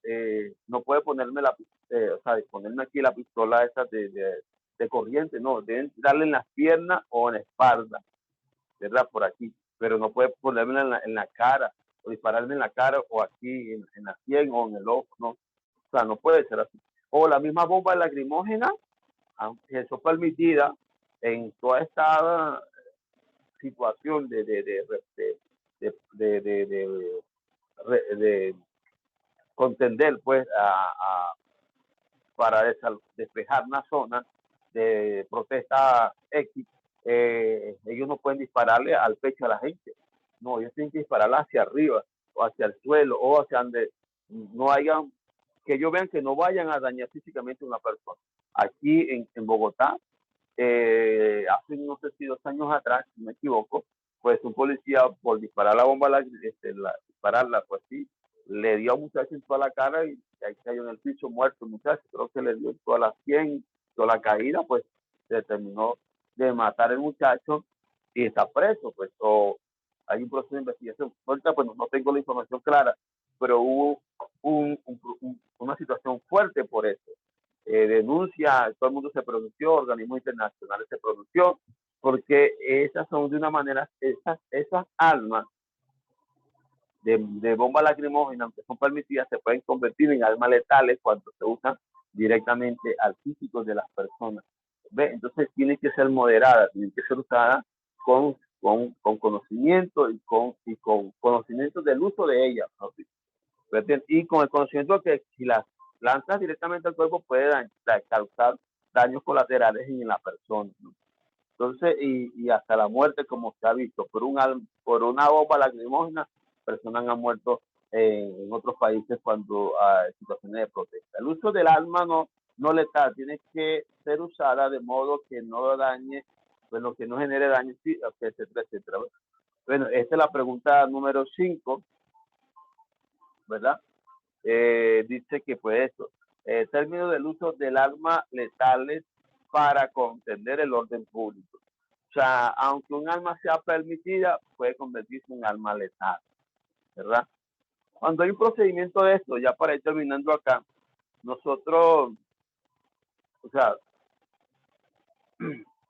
no puede ponerme ponerme aquí la pistola esa de corriente, no, deben darle en las piernas o en la espalda, ¿verdad? Por aquí, pero no puede ponerme en la cara, o dispararme en la cara, o aquí en la sien o en el ojo, no, o sea, no puede ser así. O la misma bomba lacrimógena, aunque eso es permitida en toda esta situación de contender, pues, para despejar una zona de protesta X, ellos no pueden dispararle al pecho a la gente. No, ellos tienen que dispararla hacia arriba, o hacia el suelo, o hacia donde no hayan, que ellos vean que no vayan a dañar físicamente a una persona. Aquí en Bogotá, hace no sé si 2 años atrás, si no me equivoco, pues un policía por disparar la bomba, dispararla, pues sí, le dio a un muchacho en toda la cara y ahí cayó en el piso muerto el muchacho. Creo que le dio en toda la sien, toda la caída, pues se terminó de matar el muchacho y está preso, pues, o hay un proceso de investigación. Ahorita, pues, no tengo la información clara, pero hubo una situación fuerte por eso. Denuncia, todo el mundo se pronunció, organismos internacionales se pronunció, porque esas son de una manera, esas armas de bomba lacrimógena, aunque son permitidas, se pueden convertir en armas letales cuando se usan directamente al físico de las personas. ¿Ve? Entonces tiene que ser moderada, tiene que ser usada con conocimiento y con conocimiento del uso de ellas, ¿no? Y con el conocimiento de que si las lanzas directamente al cuerpo puede causar daños colaterales en la persona, ¿no? Entonces, y hasta la muerte, como se ha visto, por una bomba lacrimógena, personas han muerto en otros países cuando hay situaciones de protesta. El uso del arma no letal tiene que ser usada de modo que no dañe, bueno, que no genere daño, etcétera, etcétera. Bueno, esta es la pregunta número 5, ¿verdad? Dice que pues esto, término del uso del arma letales para contender el orden público. O sea, aunque un arma sea permitida, puede convertirse en un arma letal, ¿verdad? Cuando hay un procedimiento de esto, ya para ir terminando acá, nosotros, o sea,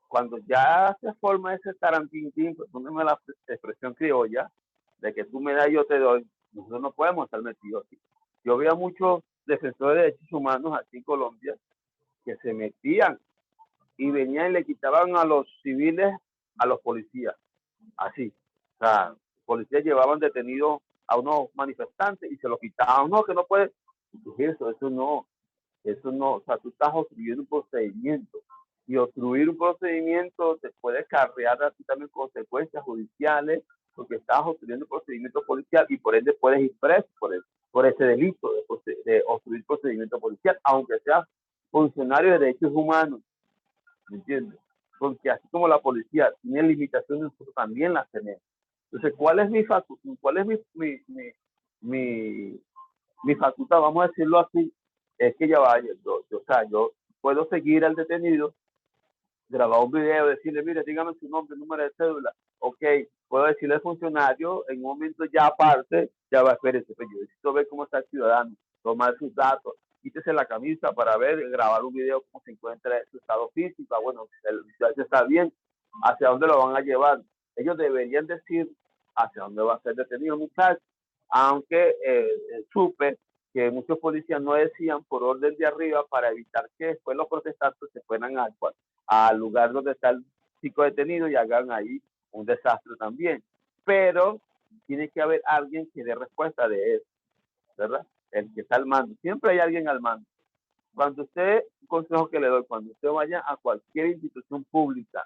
cuando ya se forma ese tarantintín, pues póngame la expresión criolla, de que tú me das y yo te doy, nosotros no podemos estar metidos aquí. Yo veo a muchos defensores de derechos humanos aquí en Colombia que se metían y venían y le quitaban a los civiles a los policías, así. O sea, policías llevaban detenidos a unos manifestantes y se los quitaban. No, que no puede. Eso no. O sea, tú estás obstruyendo un procedimiento. Y obstruir un procedimiento te puede acarrear a ti también consecuencias judiciales, porque estás obstruyendo un procedimiento policial y por ende puedes ir preso por ese delito de obstruir procedimiento policial, aunque seas funcionario de derechos humanos. ¿Me entiendes? Porque así como la policía tiene limitaciones, nosotros también las tenemos. Entonces, ¿cuál es mi facultad? Vamos a decirlo así, es que ya vaya, o sea, yo puedo seguir al detenido, grabar un video, decirle, mire, dígame su nombre, número de cédula. Ok, puedo decirle al funcionario, en un momento ya aparte, ya va, espérese, pues yo necesito ver cómo está el ciudadano, tomar sus datos, quítese la camisa para ver, grabar un video cómo se encuentra su estado físico, bueno, el muchacho está bien, hacia dónde lo van a llevar. Ellos deberían decir hacia dónde va a ser detenido el muchacho, aunque supe que muchos policías no decían por orden de arriba para evitar que después los protestantes se fueran al lugar donde está el chico detenido y hagan ahí un desastre también. Pero tiene que haber alguien que dé respuesta de eso, ¿verdad? El que está al mando. Siempre hay alguien al mando. Cuando usted, un consejo que le doy, cuando usted vaya a cualquier institución pública,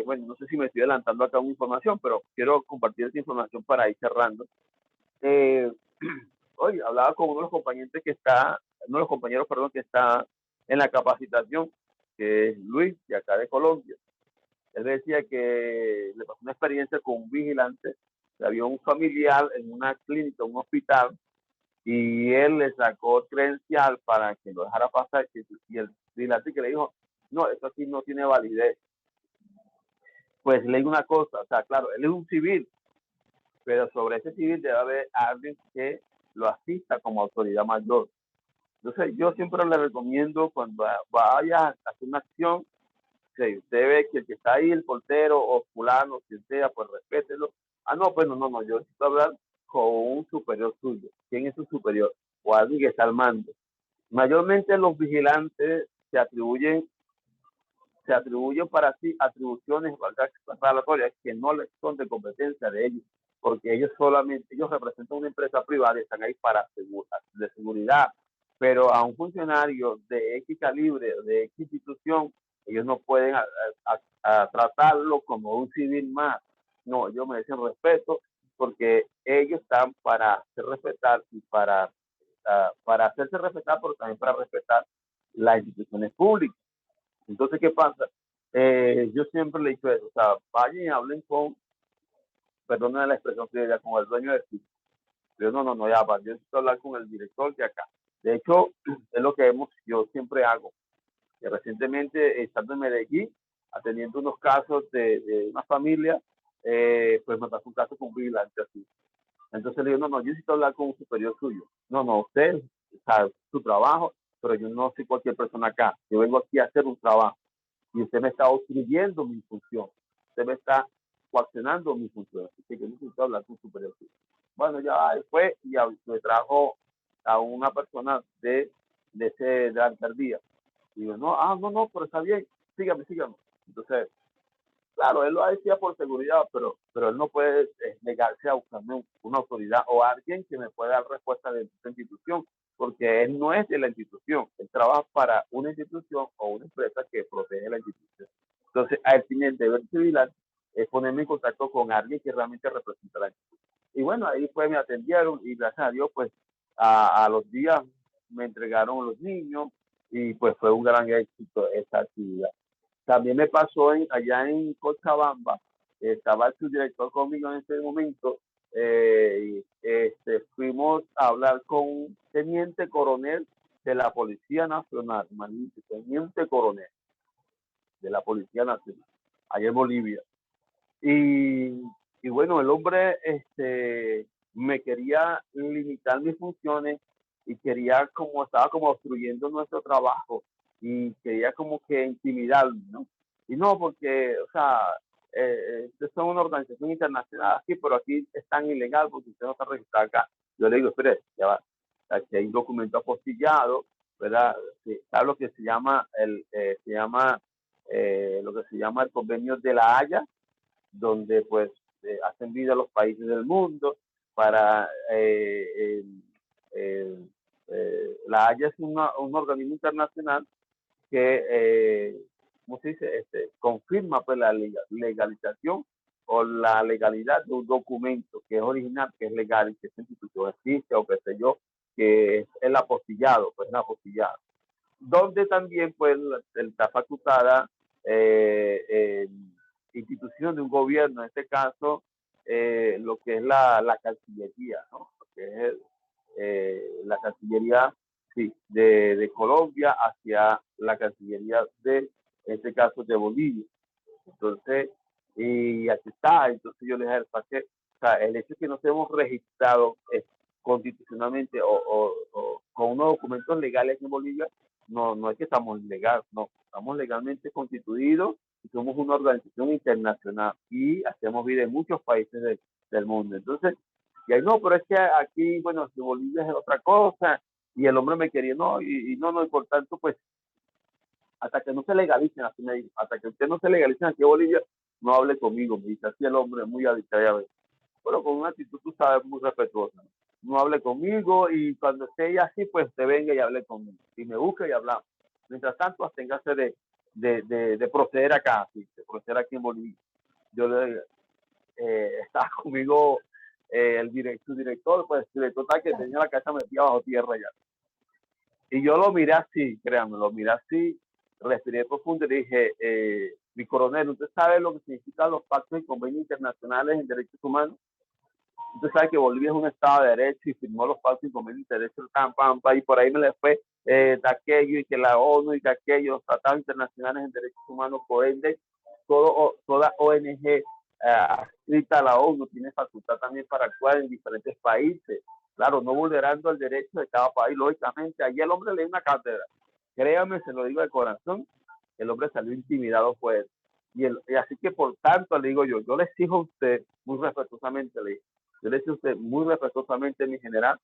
bueno, no sé si me estoy adelantando acá una información, pero quiero compartir esta información para ir cerrando. Hoy hablaba con uno de los compañeros que está en la capacitación, que es Luis, de acá de Colombia. Él decía que le pasó una experiencia con un vigilante, que había un familiar en una clínica, un hospital, y él le sacó credencial para que lo dejara pasar, y el vigilante que le dijo, no, esto aquí no tiene validez. Pues le digo una cosa, o sea, claro, él es un civil, pero sobre ese civil debe haber alguien que lo asista como autoridad mayor. Entonces, yo siempre le recomiendo cuando vaya a hacer una acción, que usted ve que el que está ahí, el portero o fulano, quien sea, pues respételo. Ah, no, pues no, yo necesito hablar con un superior suyo. ¿Quién es su superior? O alguien que está al mando. Mayormente los vigilantes se atribuyen para sí atribuciones declaratorias que no les son de competencia de ellos, porque ellos representan una empresa privada y están ahí para de seguridad, pero a un funcionario de X calibre, de X institución, ellos no pueden a tratarlo como un civil más. No, ellos merecen respeto porque ellos están para hacer respetar y para hacerse respetar, pero también para respetar las instituciones públicas. Entonces, ¿qué pasa? Yo siempre le he dicho eso, o sea, vayan y hablen con, perdónenme la expresión que diría, con el dueño del sitio. Yo no, ya va, yo necesito hablar con el director de acá. De hecho, es lo que yo siempre hago. Que recientemente, estando en Medellín, atendiendo unos casos de una familia, pues me pasó un caso con un vigilante así. Entonces le digo, no, yo necesito hablar con un superior suyo. No, usted, o sea, su trabajo, pero yo no soy cualquier persona acá. Yo vengo aquí a hacer un trabajo. Y usted me está obstruyendo mi función. Usted me está coaccionando mi función. Así que yo necesito hablar con un superior suyo. Bueno, ya después ya me trajo a una persona de la alcaldía. Y digo, no, pero está bien, sígame. Entonces, claro, él lo decía por seguridad, pero él no puede negarse a buscarme una autoridad o alguien que me pueda dar respuesta de esta institución, porque él no es de la institución, él trabaja para una institución o una empresa que protege la institución. Entonces, a él tiene el deber civil es ponerme en contacto con alguien que realmente representa la institución. Y bueno, ahí pues me atendieron y gracias a Dios, pues a los días me entregaron los niños y pues fue un gran éxito esta actividad. También me pasó allá en Cochabamba, estaba el subdirector conmigo en ese momento, fuimos a hablar con un teniente coronel de la Policía Nacional, teniente coronel de la Policía Nacional, allá en Bolivia. Y bueno, el hombre me quería limitar mis funciones y estaba como obstruyendo nuestro trabajo y quería como que intimidarme, ¿no? Y no, porque, o sea, ustedes son una organización internacional aquí, pero aquí es tan ilegal porque usted no está registrado acá. Yo le digo, espere, ya va, aquí hay un documento apostillado, ¿verdad? Está lo que se llama lo que se llama el convenio de La Haya, donde pues hacen vida los países del mundo para La Haya es un organismo internacional que ¿cómo se dice? Confirma pues la legalización o la legalidad de un documento que es original, que es legal, que esa institución existe o qué sé yo, que es el apostillado, donde también pues está facultada institución de un gobierno, en este caso lo que es la Cancillería, ¿no? Lo que es la Cancillería sí, de Colombia hacia la Cancillería de, en este caso, de Bolivia. Entonces, y aquí está, entonces yo les dije, ¿para qué? O sea, el hecho de que nos hemos registrado constitucionalmente o con unos documentos legales en Bolivia, no es que estamos ilegal, no, estamos legalmente constituidos y somos una organización internacional y hacemos vida en muchos países del mundo. Entonces, y ahí no, pero es que aquí, bueno, si Bolivia es otra cosa, y el hombre me quería, no, y no, y por tanto, pues, hasta que no se legalicen, así me dijo, hasta que usted no se legalicen aquí en Bolivia, no hable conmigo, me dice así el hombre, muy adicto, pero con una actitud, tú sabes, muy respetuosa. No hable conmigo y cuando esté ella así, pues te venga y hable conmigo. Y me busque y hablamos. Mientras tanto, absténgase de proceder acá, así, de proceder aquí en Bolivia. Yo le estaba conmigo su director, pues el director tal que tenía la cabeza metida bajo tierra ya. Y yo lo miré así, créanme, lo miré así, respiré profundo y le dije, mi coronel, ¿usted sabe lo que significan los pactos y convenios internacionales en derechos humanos? Usted sabe que Bolivia es un estado de derecho y firmó los pactos y convenios de derechos, y por ahí me le fue de aquello y que la ONU y que aquellos tratados internacionales en derechos humanos, por ende, toda ONG adscrita a la ONU tiene facultad también para actuar en diferentes países, claro, no vulnerando el derecho de cada país, lógicamente. Ahí el hombre lee una cátedra, créame, se lo digo de corazón, el hombre salió intimidado pues, y así que por tanto le digo yo le exijo a usted muy respetuosamente, yo le exijo a usted muy respetuosamente, mi general,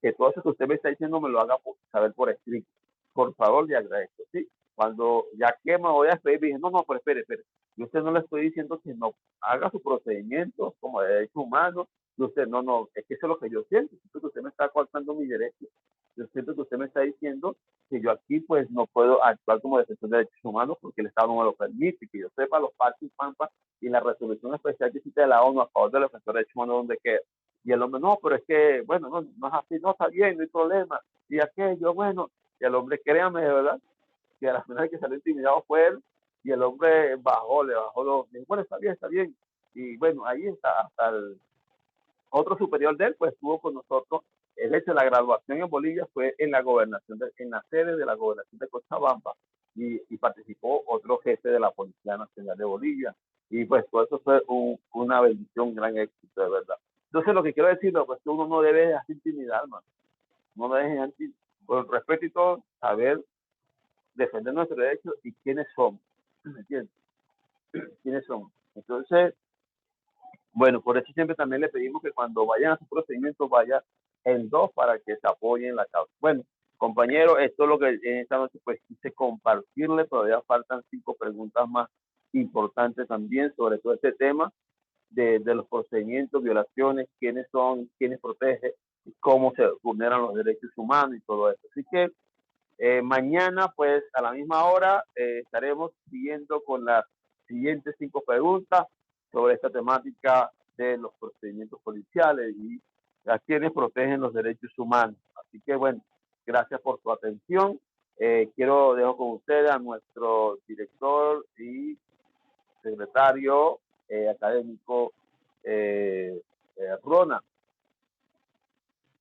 que todo eso que usted me está diciendo me lo haga saber por escrito. Por favor, le agradezco, ¿sí? Cuando ya que me voy a despedir, dije, no, pero espere. Yo a usted no le estoy diciendo que no haga su procedimiento como de derecho humano. Y usted, no, es que eso es lo que yo siento. Siento que usted me está coartando mi derecho. Yo siento que usted me está diciendo que yo aquí pues no puedo actuar como defensor de derechos humanos porque el Estado no me lo permite. Que yo sepa los pactos Pampa y la resolución especial que existe de la ONU a favor de los defensores de derechos humanos donde queda. Y el hombre, no, pero es que, bueno, no es así, no, está bien, no hay problema. Y aquello, bueno, y el hombre, créame de verdad, que a la final que salió intimidado fue él, y el hombre le bajó dijo, bueno, está bien. Y bueno, ahí está, hasta el otro superior de él, pues estuvo con nosotros. El hecho de la graduación en Bolivia fue en la gobernación, en la sede de la gobernación de Cochabamba, y participó otro jefe de la Policía Nacional de Bolivia. Y pues todo eso fue una bendición, un gran éxito, de verdad. Entonces lo que quiero decir, pues que uno no debe dejarse intimidar, man. No debe dejarse, con respeto y todo, saber defender nuestros derechos y quiénes somos. ¿Me entiendes? ¿Quiénes somos? Entonces, bueno, por eso siempre también le pedimos que cuando vayan a su procedimiento vaya en dos para que se apoyen la causa. Bueno, compañero, esto es lo que en esta noche pues quise compartirle, todavía faltan 5 preguntas más importantes también sobre todo este tema de los procedimientos, violaciones, quiénes son, quiénes protegen, cómo se vulneran los derechos humanos y todo eso. Así que mañana, pues a la misma hora, estaremos siguiendo con las siguientes 5 preguntas sobre esta temática de los procedimientos policiales y a quienes protegen los derechos humanos. Así que bueno, gracias por su atención. Dejo con ustedes a nuestro director y secretario académico Rona.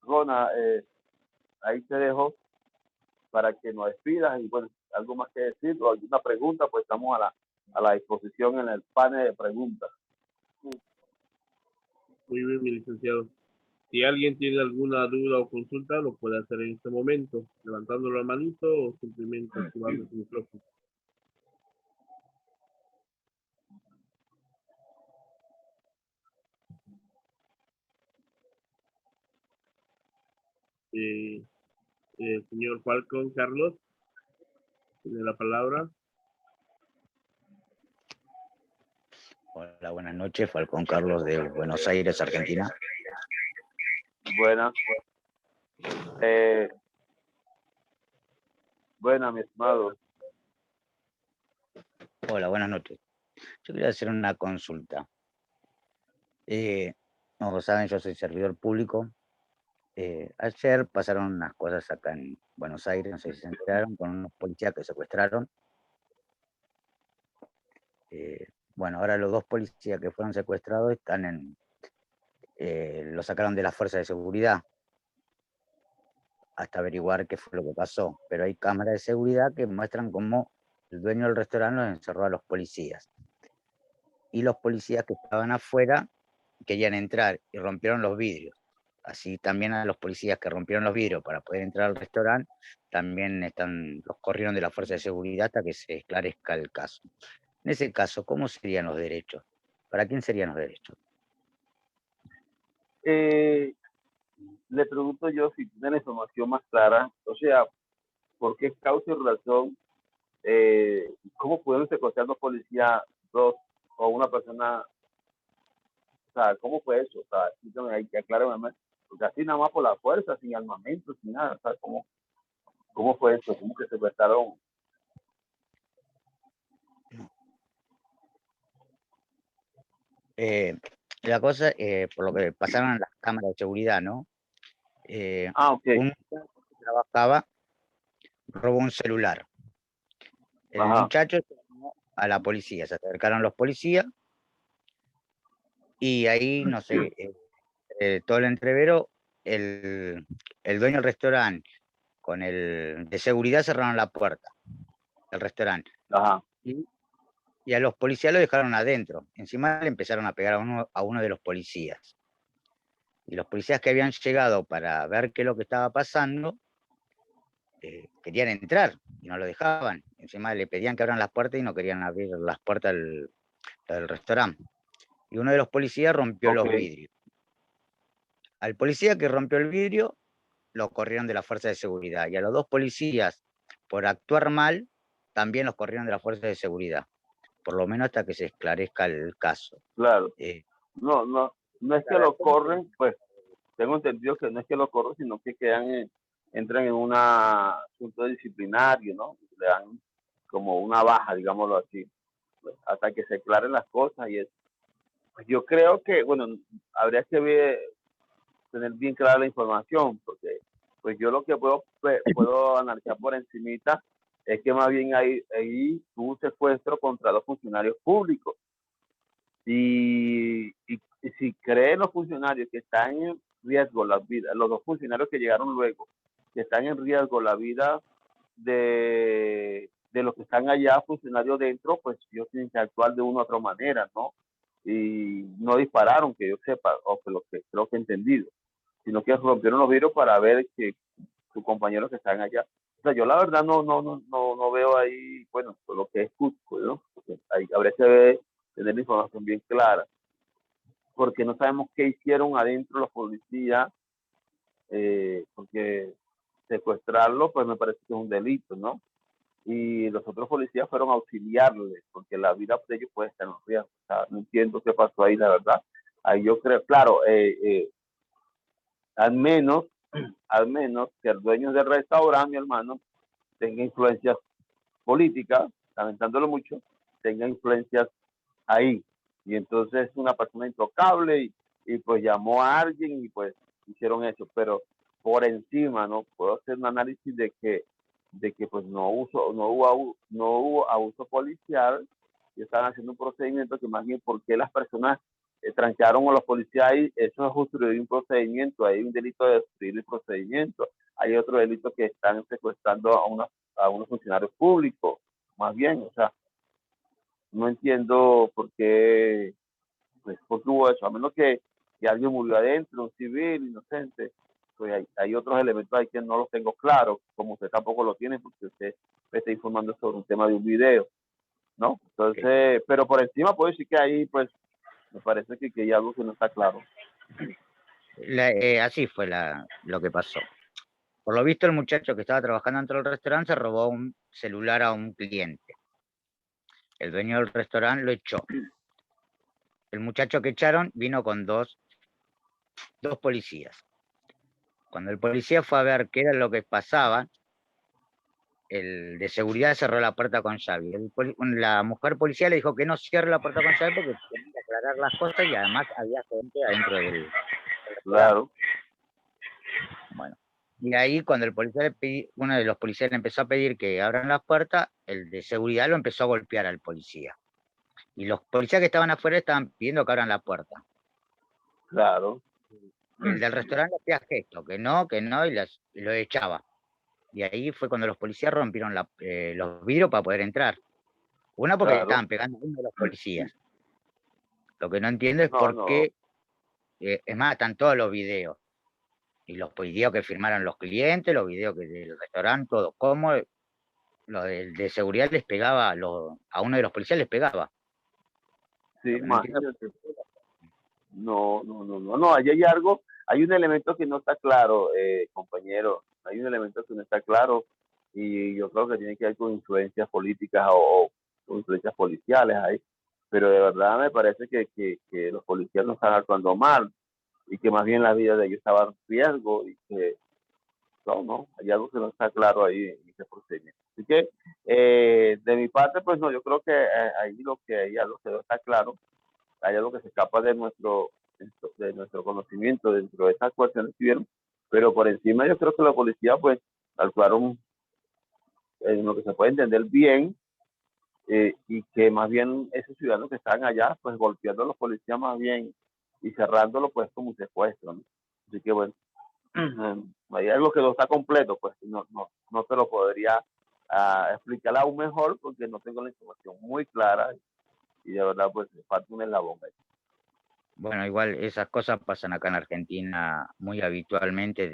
Rona, ahí te dejo para que nos despidas y bueno, algo más que decir o alguna pregunta, pues estamos a la disposición en el panel de preguntas. Muy bien, mi licenciado. Si alguien tiene alguna duda o consulta, lo puede hacer en este momento, levantando la manito o simplemente activando su micrófono. Señor Falcón Carlos, tiene la palabra. Hola, buenas noches, Falcón Carlos de Buenos Aires, Argentina. Buenas. Buenas, mi estimado. Hola, buenas noches. Yo quería hacer una consulta. Como saben, yo soy servidor público. Ayer pasaron unas cosas acá en Buenos Aires, no sé si se enteraron, con unos policías que secuestraron. Bueno, ahora los 2 policías que fueron secuestrados están los sacaron de la fuerza de seguridad. hasta averiguar qué fue lo que pasó. Pero hay cámaras de seguridad que muestran cómo el dueño del restaurante los encerró a los policías. Y los policías que estaban afuera querían entrar y rompieron los vidrios. Así también a los policías que rompieron los vidrios para poder entrar al restaurante, también los corrieron de la fuerza de seguridad hasta que se esclarezca el caso. En ese caso, ¿cómo serían los derechos? ¿Para quién serían los derechos? Le pregunto yo si tiene la información más clara, o sea, ¿por qué causa y razón? ¿Cómo pueden secuestrar dos policías, dos o una persona? O sea, ¿cómo fue eso? O sea, hay que aclararme más, porque así nada más por la fuerza, sin armamento, sin nada. O sea, ¿cómo fue eso? ¿Cómo que secuestraron? La cosa, por lo que pasaron en las cámaras de seguridad, ¿no? Ok. Un muchacho que trabajaba robó un celular. El Ajá. muchacho llamó a la policía, se acercaron los policías y ahí, no sé, todo el entrevero, el dueño del restaurante con el de seguridad cerraron la puerta del restaurante. Ajá. Y a los policías lo dejaron adentro. Encima le empezaron a pegar a uno de los policías. Y los policías que habían llegado para ver qué es lo que estaba pasando, querían entrar y no lo dejaban. Encima le pedían que abran las puertas y no querían abrir las puertas del restaurante. Y uno de los policías rompió los vidrios. Al policía que rompió el vidrio, lo corrieron de la fuerza de seguridad. Y a los dos policías, por actuar mal, también los corrieron de la fuerza de seguridad. Por lo menos hasta que se esclarezca el caso. Claro. No es que lo corren, pues tengo entendido que no es que lo corren, sino que entran en un asunto disciplinario, ¿no? Le dan como una baja, digámoslo así, pues, hasta que se aclaren las cosas y eso. Pues yo creo que, bueno, habría que tener bien clara la información, porque pues yo lo que puedo analizar por encimita es que más bien ahí hubo un secuestro contra los funcionarios públicos. Y si creen los funcionarios que están en riesgo la vida, los dos funcionarios que llegaron luego, que están en riesgo la vida de los que están allá, funcionarios dentro, pues ellos tienen que actuar de una u otra manera, ¿no? Y no dispararon, que yo sepa, o que lo que creo que he entendido, sino que rompieron los vidrios para ver que sus compañeros que están allá. O sea, yo la verdad no veo ahí, bueno, lo que es Cusco, ¿no? Porque ahí habría que tener la información bien clara, porque no sabemos qué hicieron adentro los policías, porque secuestrarlo, pues me parece que es un delito, ¿no? Y los otros policías fueron a auxiliarles, porque la vida de ellos puede estar en riesgo. O sea, no entiendo qué pasó ahí, la verdad. Ahí yo creo, claro, al menos que el dueño del restaurante, mi hermano, tenga influencias políticas, lamentándolo mucho, tenga influencias ahí. Y entonces una persona intocable y pues llamó a alguien y pues hicieron eso. Pero por encima, ¿no? Puedo hacer un análisis de que pues no hubo abuso policial y están haciendo un procedimiento que más bien porque las personas trancaron a los policías ahí, eso es obstruir un procedimiento, hay un delito de obstruir el procedimiento, hay otro delito que están secuestrando a unos funcionarios públicos, más bien, o sea, no entiendo por qué hubo eso, a menos que alguien murió adentro, un civil, inocente, pues hay otros elementos ahí que no los tengo claros, como usted tampoco lo tiene, porque usted me está informando sobre un tema de un video, ¿no? Entonces, pero por encima puedo decir que ahí, pues, me parece que hay algo que no está claro. Así fue lo que pasó. Por lo visto, el muchacho que estaba trabajando dentro del restaurante se robó un celular a un cliente. El dueño del restaurante lo echó. El muchacho que echaron vino con dos policías. Cuando el policía fue a ver qué era lo que pasaba, el de seguridad cerró la puerta con llave. La mujer policía le dijo que no cierre la puerta con llave porque tenía que aclarar las cosas y además había gente adentro del Claro. Bueno, y ahí cuando uno de los policías le empezó a pedir que abran las puertas, el de seguridad lo empezó a golpear al policía. Y los policías que estaban afuera estaban pidiendo que abran la puerta. Claro. el del restaurante hacía gesto, que no, y lo echaba. Y ahí fue cuando los policías rompieron los vidrios para poder entrar. Una porque Claro. estaban pegando a uno de los policías. Lo que no entiendo es No, por no. qué, es más, están todos los videos. Y los videos que firmaron los clientes, los videos que del restaurante, todo. Cómo lo de seguridad les pegaba, a uno de los policías les pegaba. Sí, Lo que no entiendo imagínate. No, ahí hay algo, hay un elemento que no está claro, compañero, hay un elemento que no está claro y yo creo que tiene que ver con influencias políticas o influencias policiales ahí, pero de verdad me parece que los policías no están actuando mal y que más bien la vida de ellos estaba en riesgo y que no, hay algo que no está claro ahí en ese procedimiento. Así que de mi parte, pues no, yo creo que ahí lo que hay algo que no está claro, hay algo que se escapa de nuestro conocimiento dentro de esas cuestiones que vieron, pero por encima yo creo que la policía pues actuaron en lo que se puede entender bien, y que más bien esos ciudadanos que estaban allá pues golpeando a los policías más bien y cerrándolo pues como un secuestro, ¿no? Así que bueno, hay algo que no está completo, pues no te lo podría explicar aún mejor porque no tengo la información muy clara y de verdad pues falta un eslabón ahí. Bueno, igual esas cosas pasan acá en Argentina muy habitualmente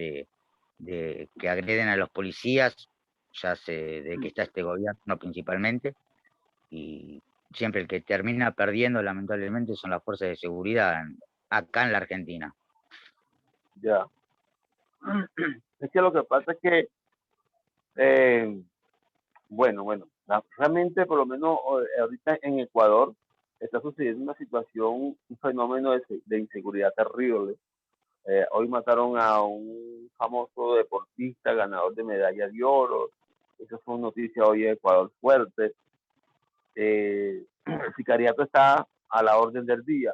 de que agreden a los policías, ya sé de que está este gobierno principalmente, y siempre el que termina perdiendo lamentablemente son las fuerzas de seguridad acá en la Argentina. Ya. Es que lo que pasa es que, bueno, realmente por lo menos ahorita en Ecuador está sucediendo una situación, un fenómeno de inseguridad terrible. Hoy mataron a un famoso deportista, ganador de medalla de oro. Esa fue una noticia hoy en Ecuador fuerte. El sicariato está a la orden del día.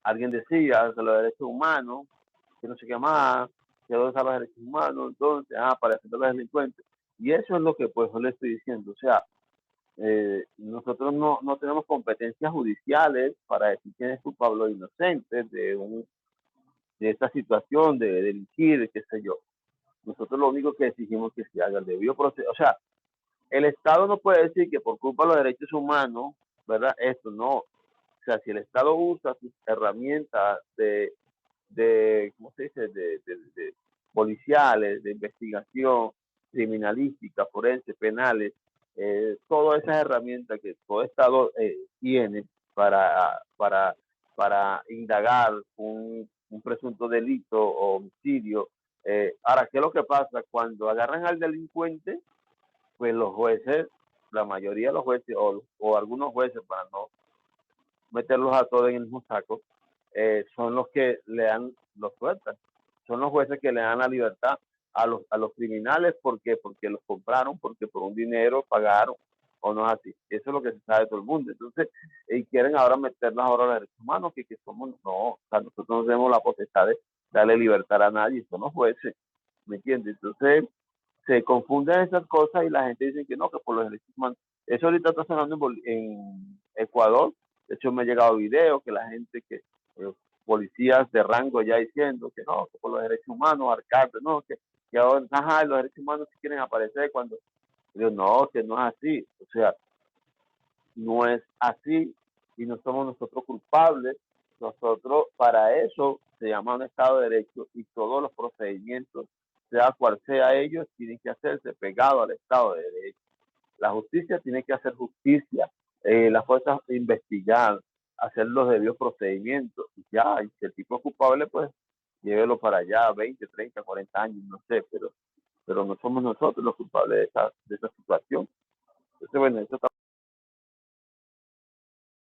Alguien decía que los derechos humanos, que no sé qué más, que dónde están los derechos humanos, entonces, para defender a los delincuentes. Y eso es lo que pues yo le estoy diciendo. O sea, nosotros no tenemos competencias judiciales para decir quién es culpable o inocente de esta situación de delinquir, qué sé yo. Nosotros lo único que exigimos es que se haga el debido proceso. O sea, el Estado no puede decir que por culpa de los derechos humanos, ¿verdad? Esto no. O sea, si el Estado usa sus herramientas ¿cómo se dice?, de policiales, de investigación, criminalística, forense, penales, todas esas herramientas que todo Estado tiene para indagar un presunto delito o homicidio. Ahora, ¿qué es lo que pasa? Cuando agarran al delincuente, pues los jueces, la mayoría de los jueces o algunos jueces, para no meterlos a todos en el mismo saco, son los que los sueltan, son los jueces que le dan la libertad a los criminales. ¿Por qué? Porque los compraron, porque por un dinero pagaron, o no es así. Eso es lo que se sabe de todo el mundo. Entonces, quieren ahora meternos ahora a los derechos humanos, que somos, no, o sea, nosotros no tenemos la potestad de darle libertad a nadie, son los jueces, ¿me entiendes? Entonces, se confunden esas cosas y la gente dice que no, que por los derechos humanos. Eso ahorita está sonando en Ecuador. De hecho, me ha llegado videos que la gente, policías de rango ya diciendo que no, que por los derechos humanos, alcaldes, no, que ahora, los derechos humanos sí quieren aparecer cuando. Yo, no, que no es así. O sea, no es así y no somos nosotros culpables. Nosotros, para eso, se llama un Estado de Derecho y todos los procedimientos, sea cual sea ellos, tienen que hacerse pegado al Estado de Derecho. La justicia tiene que hacer justicia, las fuerzas investigar, hacer los debidos procedimientos, y ya, y si el tipo es culpable, pues llévelo para allá, 20, 30, 40 años, no sé, pero no somos nosotros los culpables de esa situación. Entonces, bueno, eso está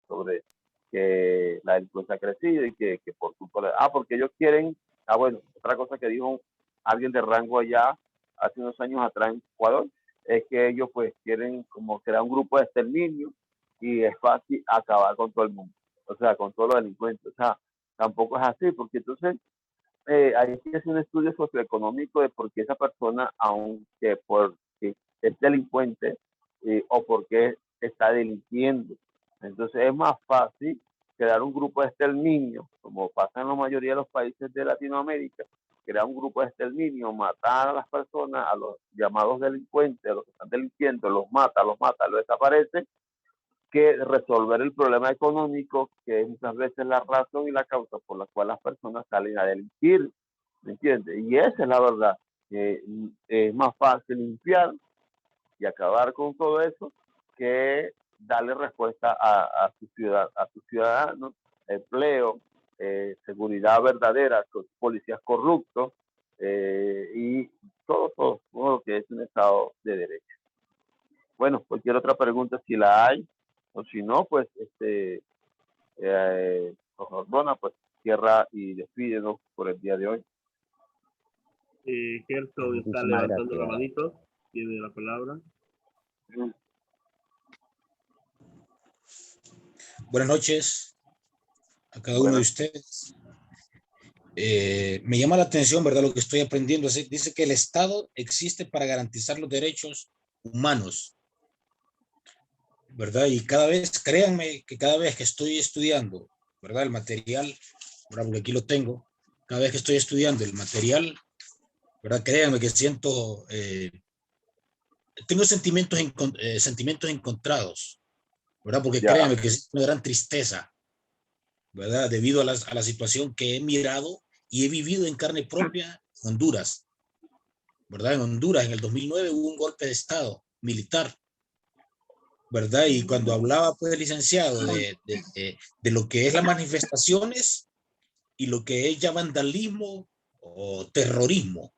sobre que la delincuencia ha crecido y que por culpa de... porque ellos quieren, bueno, otra cosa que dijo alguien de rango allá hace unos años atrás en Ecuador, es que ellos pues quieren como crear un grupo de exterminio y es fácil acabar con todo el mundo, o sea, con todos los delincuentes. O sea, tampoco es así, porque entonces hay que hacer un estudio socioeconómico de por qué esa persona, aunque porque es delincuente o porque está delinquiendo. Entonces es más fácil crear un grupo de exterminio, como pasa en la mayoría de los países de Latinoamérica, crear un grupo de exterminio, matar a las personas, a los llamados delincuentes, a los que están delinquiendo, los mata, los desaparece, que resolver el problema económico, que es muchas veces la razón y la causa por la cual las personas salen a delinquir, ¿me entiendes? Y esa es la verdad, que es más fácil limpiar y acabar con todo eso que darle respuesta a sus ciudadanos, empleo, seguridad verdadera, policías corruptos y todo lo que es un Estado de Derecho. Bueno, cualquier otra pregunta si la hay, o si no, pues Ordona, pues cierra y despídenos por el día de hoy. Gerson está Muchísimas levantando la gracias. manito, tiene la palabra. Buenas noches a cada uno de ustedes. Me llama la atención, ¿verdad? Lo que estoy aprendiendo. Dice que el Estado existe para garantizar los derechos humanos, ¿verdad? Y cada vez, créanme que cada vez que estoy estudiando, ¿verdad? El material, ¿verdad? Porque aquí lo tengo. Cada vez que estoy estudiando el material, ¿verdad? Créanme que tengo sentimientos encontrados, ¿verdad? Porque créanme que es una gran tristeza, ¿verdad? Debido a la situación que he mirado y he vivido en carne propia en Honduras, ¿verdad? En Honduras, en el 2009 hubo un golpe de Estado militar, ¿verdad? Y cuando hablaba, pues, licenciado, de lo que es las manifestaciones y lo que es ya vandalismo o terrorismo,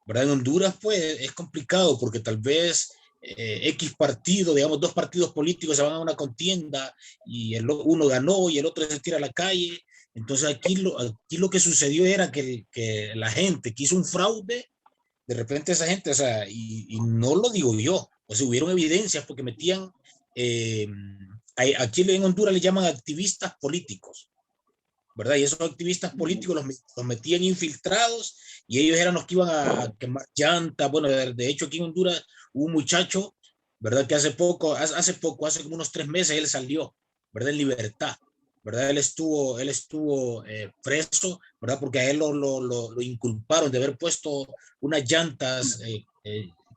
¿verdad? En Honduras, pues, es complicado porque tal vez X partido, digamos, dos partidos políticos se van a una contienda y uno ganó y el otro se tira a la calle. Entonces aquí lo que sucedió era que la gente que hizo un fraude, de repente esa gente, o sea, y no lo digo yo, o sea, hubieron evidencias porque metían, aquí en Honduras le llaman activistas políticos, ¿verdad? Y esos activistas políticos los metían infiltrados y ellos eran los que iban a quemar llantas. Bueno, de hecho aquí en Honduras hubo un muchacho, ¿verdad? Que hace como unos 3 meses, él salió, ¿verdad? En libertad, ¿verdad? Él estuvo preso, ¿verdad? Porque a él lo inculparon de haber puesto unas llantas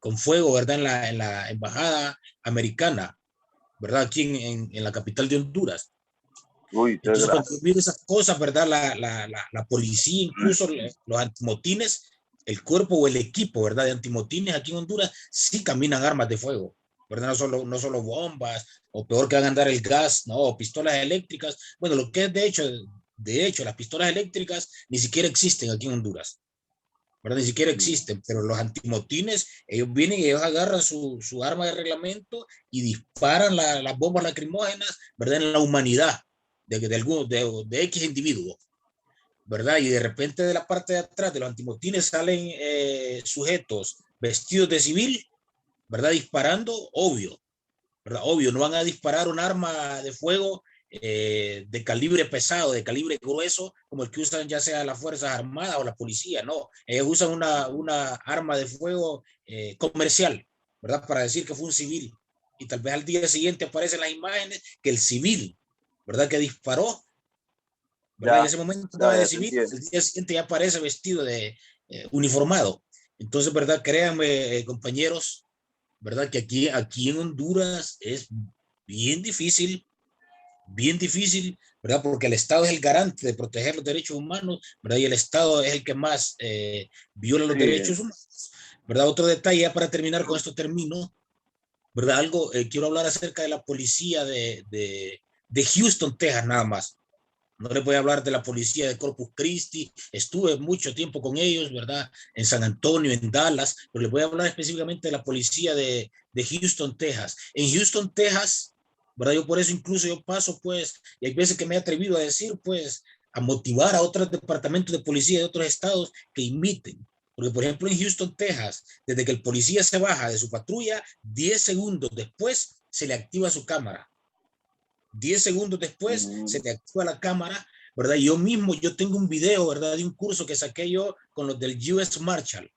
con fuego, ¿verdad? En la embajada americana, ¿verdad? Aquí en la capital de Honduras. Entonces, cuando miro esas cosas, ¿verdad? La policía, incluso los antimotines, el cuerpo o el equipo, ¿verdad? De antimotines aquí en Honduras, sí caminan armas de fuego, ¿verdad? No solo bombas, o peor que van a andar el gas, no, pistolas eléctricas. Bueno, lo que es de hecho, las pistolas eléctricas ni siquiera existen aquí en Honduras, ¿verdad? Ni siquiera existen, pero los antimotines, ellos vienen y ellos agarran su arma de reglamento y disparan las bombas lacrimógenas, ¿verdad? En la humanidad de X individuos, ¿verdad? Y de repente de la parte de atrás de los antimotines salen sujetos vestidos de civil, ¿verdad? Disparando, obvio, ¿verdad? Obvio, no van a disparar un arma de fuego de calibre pesado, de calibre grueso, como el que usan ya sea las Fuerzas Armadas o la policía, no. Ellos usan una arma de fuego comercial, ¿verdad? Para decir que fue un civil. Y tal vez al día siguiente aparecen las imágenes que el civil, ¿verdad? Que disparó, ¿verdad? En ese momento estaba de civil, el día siguiente ya aparece vestido de uniformado. Entonces, ¿verdad? Créanme, compañeros, ¿verdad? Que aquí en Honduras es bien difícil, ¿verdad? Porque el Estado es el garante de proteger los derechos humanos, ¿verdad? Y el Estado es el que más viola los derechos humanos, ¿verdad? Otro detalle, ya para terminar con esto termino, ¿verdad? Quiero hablar acerca de la policía de Houston, Texas, nada más. No les voy a hablar de la policía de Corpus Christi, estuve mucho tiempo con ellos, ¿verdad? En San Antonio, en Dallas, pero les voy a hablar específicamente de la policía de Houston, Texas. En Houston, Texas, ¿verdad? Yo por eso incluso yo paso, pues, y hay veces que me he atrevido a decir, pues, a motivar a otros departamentos de policía de otros estados que imiten. Porque, por ejemplo, en Houston, Texas, desde que el policía se baja de su patrulla, 10 segundos después se le activa su cámara. 10 segundos después se te activa la cámara, ¿verdad? Yo tengo un video, ¿verdad? De un curso que saqué yo con los del US Marshal,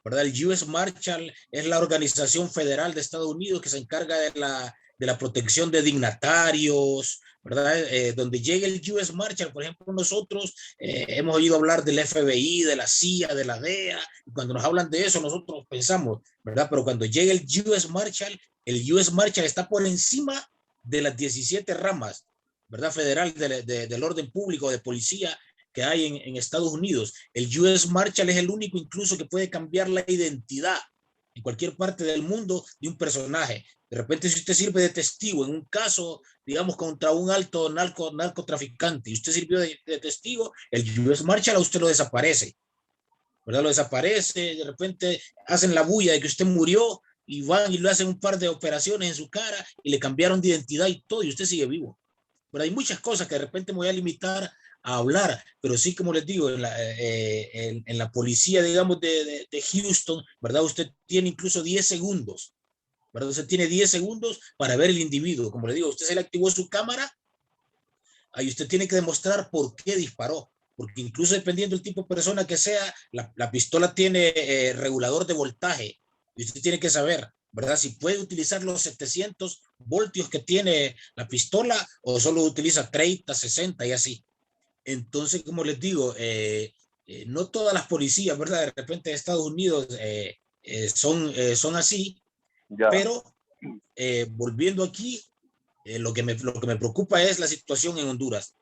¿verdad? El US Marshal es la organización federal de Estados Unidos que se encarga de de la protección de dignatarios, ¿verdad? Donde llegue el US Marshal, por ejemplo, nosotros hemos oído hablar del FBI, de la CIA, de la DEA, y cuando nos hablan de eso nosotros pensamos, ¿verdad? Pero cuando llegue el US Marshal está por encima de las 17 ramas, ¿verdad? Federal del orden público, de policía que hay en Estados Unidos. El US Marshal es el único incluso que puede cambiar la identidad en cualquier parte del mundo de un personaje. De repente, si usted sirve de testigo en un caso, digamos, contra un alto narcotraficante, y usted sirvió de testigo, el US Marshal a usted lo desaparece, ¿verdad? Lo desaparece, de repente hacen la bulla de que usted murió y van y le hacen un par de operaciones en su cara y le cambiaron de identidad y todo, y usted sigue vivo. Pero hay muchas cosas que de repente me voy a limitar a hablar, pero sí, como les digo, en la policía, digamos, de Houston, ¿verdad? Usted tiene incluso 10 segundos, ¿verdad? Usted tiene 10 segundos para ver el individuo. Como le digo, usted se le activó su cámara, ahí usted tiene que demostrar por qué disparó, porque incluso dependiendo del tipo de persona que sea, la pistola tiene regulador de voltaje, y usted tiene que saber, ¿verdad? Si puede utilizar los 700 voltios que tiene la pistola o solo utiliza 30, 60 y así. Entonces, como les digo, no todas las policías, ¿verdad? De repente de Estados Unidos son así, Ya, pero volviendo aquí, lo que me preocupa es la situación en Honduras,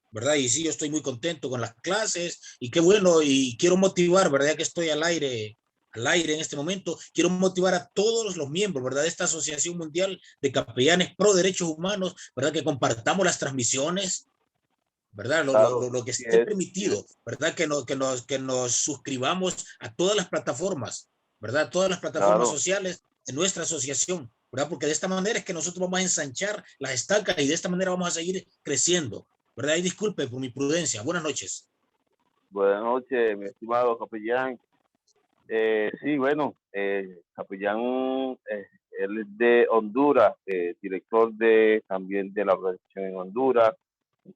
¿verdad? Y sí, yo estoy muy contento con las clases y qué bueno, y quiero motivar, ¿verdad? Ya que estoy al aire en este momento, quiero motivar a todos los miembros, ¿verdad? De esta Asociación Mundial de Capellanes Pro Derechos Humanos, ¿verdad? Que compartamos las transmisiones, ¿verdad? claro, Lo que sí esté es, sí es, permitido, ¿verdad? Que nos suscribamos a todas las plataformas, ¿verdad? Todas las plataformas claro. sociales de nuestra asociación, ¿verdad? Porque de esta manera es que nosotros vamos a ensanchar las estacas y de esta manera vamos a seguir creciendo, ¿verdad? Y disculpe por mi prudencia. Buenas noches. Buenas noches, mi estimado capellán. Sí, bueno, capellán, él es de Honduras, director también de la organización en Honduras,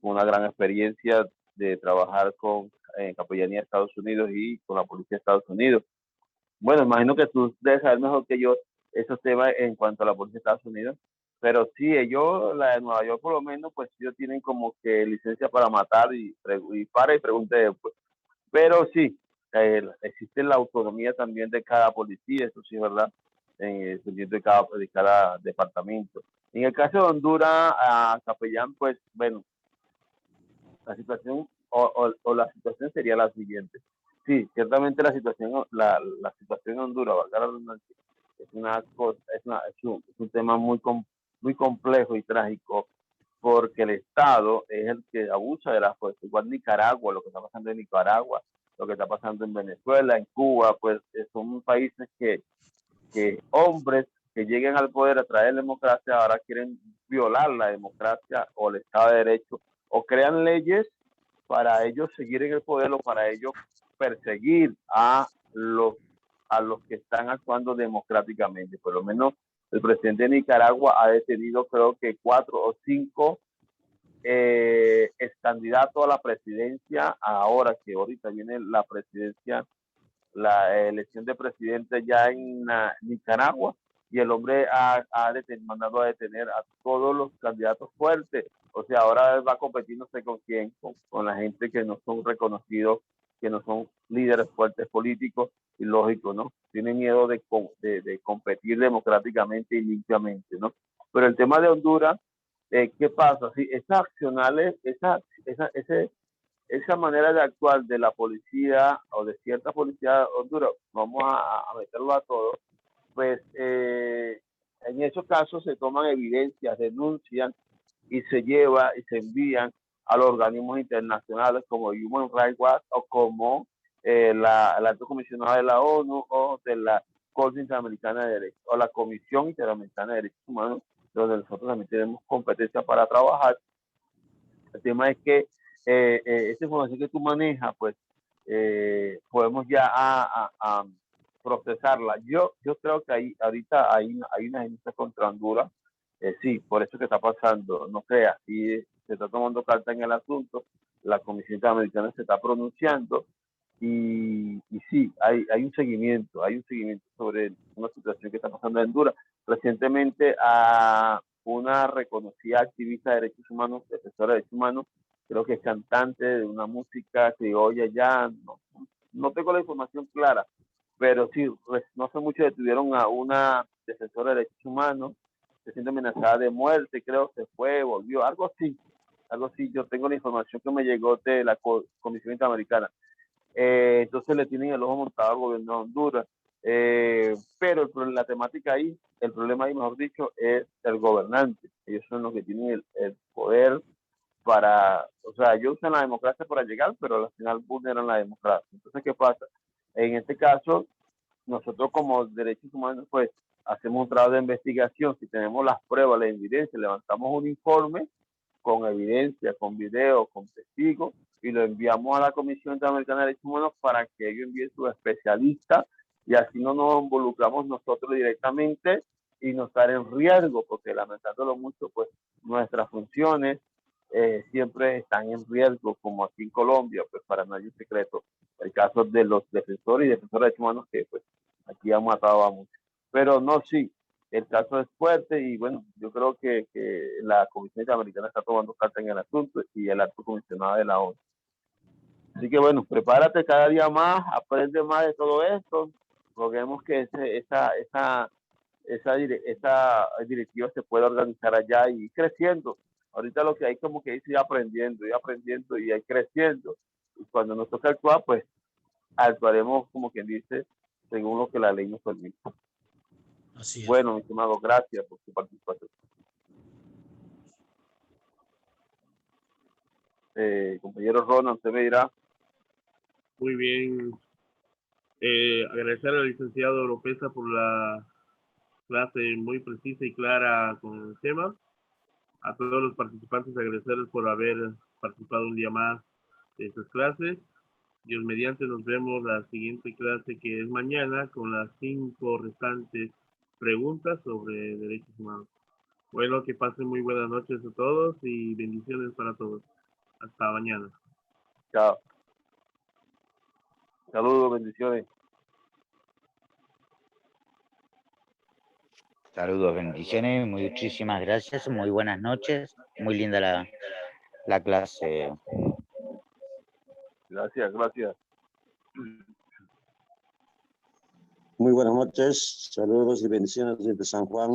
con una gran experiencia de trabajar con capellanía de Estados Unidos y con la policía de Estados Unidos. Bueno, imagino que tú debes saber mejor que yo esos temas en cuanto a la policía de Estados Unidos, pero sí, ellos, la de Nueva York por lo menos, pues ellos tienen como que licencia para matar y para y pregunte después. Pero sí, existe la autonomía también de cada policía, eso sí es verdad, dependiendo de cada departamento. En el caso de Honduras, a capellán, pues bueno, la situación o la situación sería la siguiente. Sí, ciertamente la situación en Honduras, valga la redundancia, es una cosa, es un tema muy complejo y trágico porque el Estado es el que abusa de las fuerzas. Igual Nicaragua, lo que está pasando en Nicaragua, lo que está pasando en Venezuela, en Cuba, pues son países que hombres que lleguen al poder a traer democracia ahora quieren violar la democracia o el Estado de Derecho o crean leyes para ellos seguir en el poder o para ellos perseguir a los que están actuando democráticamente. Por lo menos el presidente de Nicaragua ha detenido creo que 4 o 5 ex candidatos a la presidencia ahora que ahorita viene la presidencia, la elección de presidente ya en Nicaragua y el hombre mandado a detener a todos los candidatos fuertes. O sea, ahora va a competir no sé con quién, con la gente que no son reconocidos, que no son líderes fuertes políticos y lógico, ¿no? Tiene miedo de competir democráticamente y limpiamente, ¿no? Pero el tema de Honduras, ¿qué pasa? Sí, esas accionales, esa manera de actuar de la policía o de cierta policía de Honduras, vamos a meterlo a todos, pues en esos casos se toman evidencias, denuncian y se lleva y se envían a los organismos internacionales como Human Rights Watch o como la Alto Comisionado de la ONU o de la Corte Interamericana de Derechos o la Comisión Interamericana de Derechos Humanos, donde nosotros también tenemos competencia para trabajar. El tema es que esta información que tú manejas, pues podemos ya a procesarla. Yo creo que ahorita hay una denuncia contra Honduras, sí, por eso que está pasando, no creas, y se está tomando carta en el asunto, la Comisión Interamericana se está pronunciando y sí, hay un seguimiento sobre una situación que está pasando en Honduras. Recientemente una reconocida activista de derechos humanos, defensora de derechos humanos, creo que es cantante de una música criolla ya, no tengo la información clara, pero sí, pues, no hace mucho detuvieron a una defensora de derechos humanos, se siente amenazada de muerte, creo, se fue, volvió, algo así, yo tengo la información que me llegó de la Comisión Interamericana. Entonces le tienen el ojo montado al gobierno de Honduras. Pero la temática ahí, el problema ahí, mejor dicho, es el gobernante. Ellos son los que tienen el poder para, o sea, ellos usan la democracia para llegar, pero al final vulneran la democracia. Entonces, ¿qué pasa? En este caso, nosotros como derechos humanos, pues, hacemos un trabajo de investigación. Si tenemos las pruebas, la evidencia, levantamos un informe con evidencia, con video, con testigos, y lo enviamos a la Comisión Interamericana de Derechos Humanos para que ellos envíen sus especialistas, y así no nos involucramos nosotros directamente y no estar en riesgo, porque lamentándolo mucho, pues nuestras funciones siempre están en riesgo, como aquí en Colombia, pues para nadie es secreto. El caso de los defensores y defensoras de derechos humanos que pues aquí han matado a muchos. Pero no, sí, el caso es fuerte y bueno, yo creo que la Comisión Interamericana está tomando carta en el asunto y el alto comisionado de la ONU. Así que bueno, prepárate cada día más, aprende más de todo esto, roguemos que esa directiva se pueda organizar allá y ir creciendo. Ahorita lo que hay como que ir aprendiendo y ir creciendo. Y cuando nos toca actuar, pues actuaremos como quien dice, según lo que la ley nos permite. Así es. Bueno, mi estimado, gracias por su participación. Compañero Ronald, usted me dirá. Muy bien. Agradecer al licenciado Oropesa por la clase muy precisa y clara con el tema. A todos los participantes agradecerles por haber participado un día más de estas clases. Dios mediante, nos vemos la siguiente clase, que es mañana, con las 5 restantes preguntas sobre derechos humanos. Bueno, que pasen muy buenas noches a todos y bendiciones para todos. Hasta mañana. Chao. Saludos, bendiciones. Saludos, bendiciones, muchísimas gracias, muy buenas noches, muy linda la clase. Gracias. Muy buenas noches, saludos y bendiciones desde San Juan.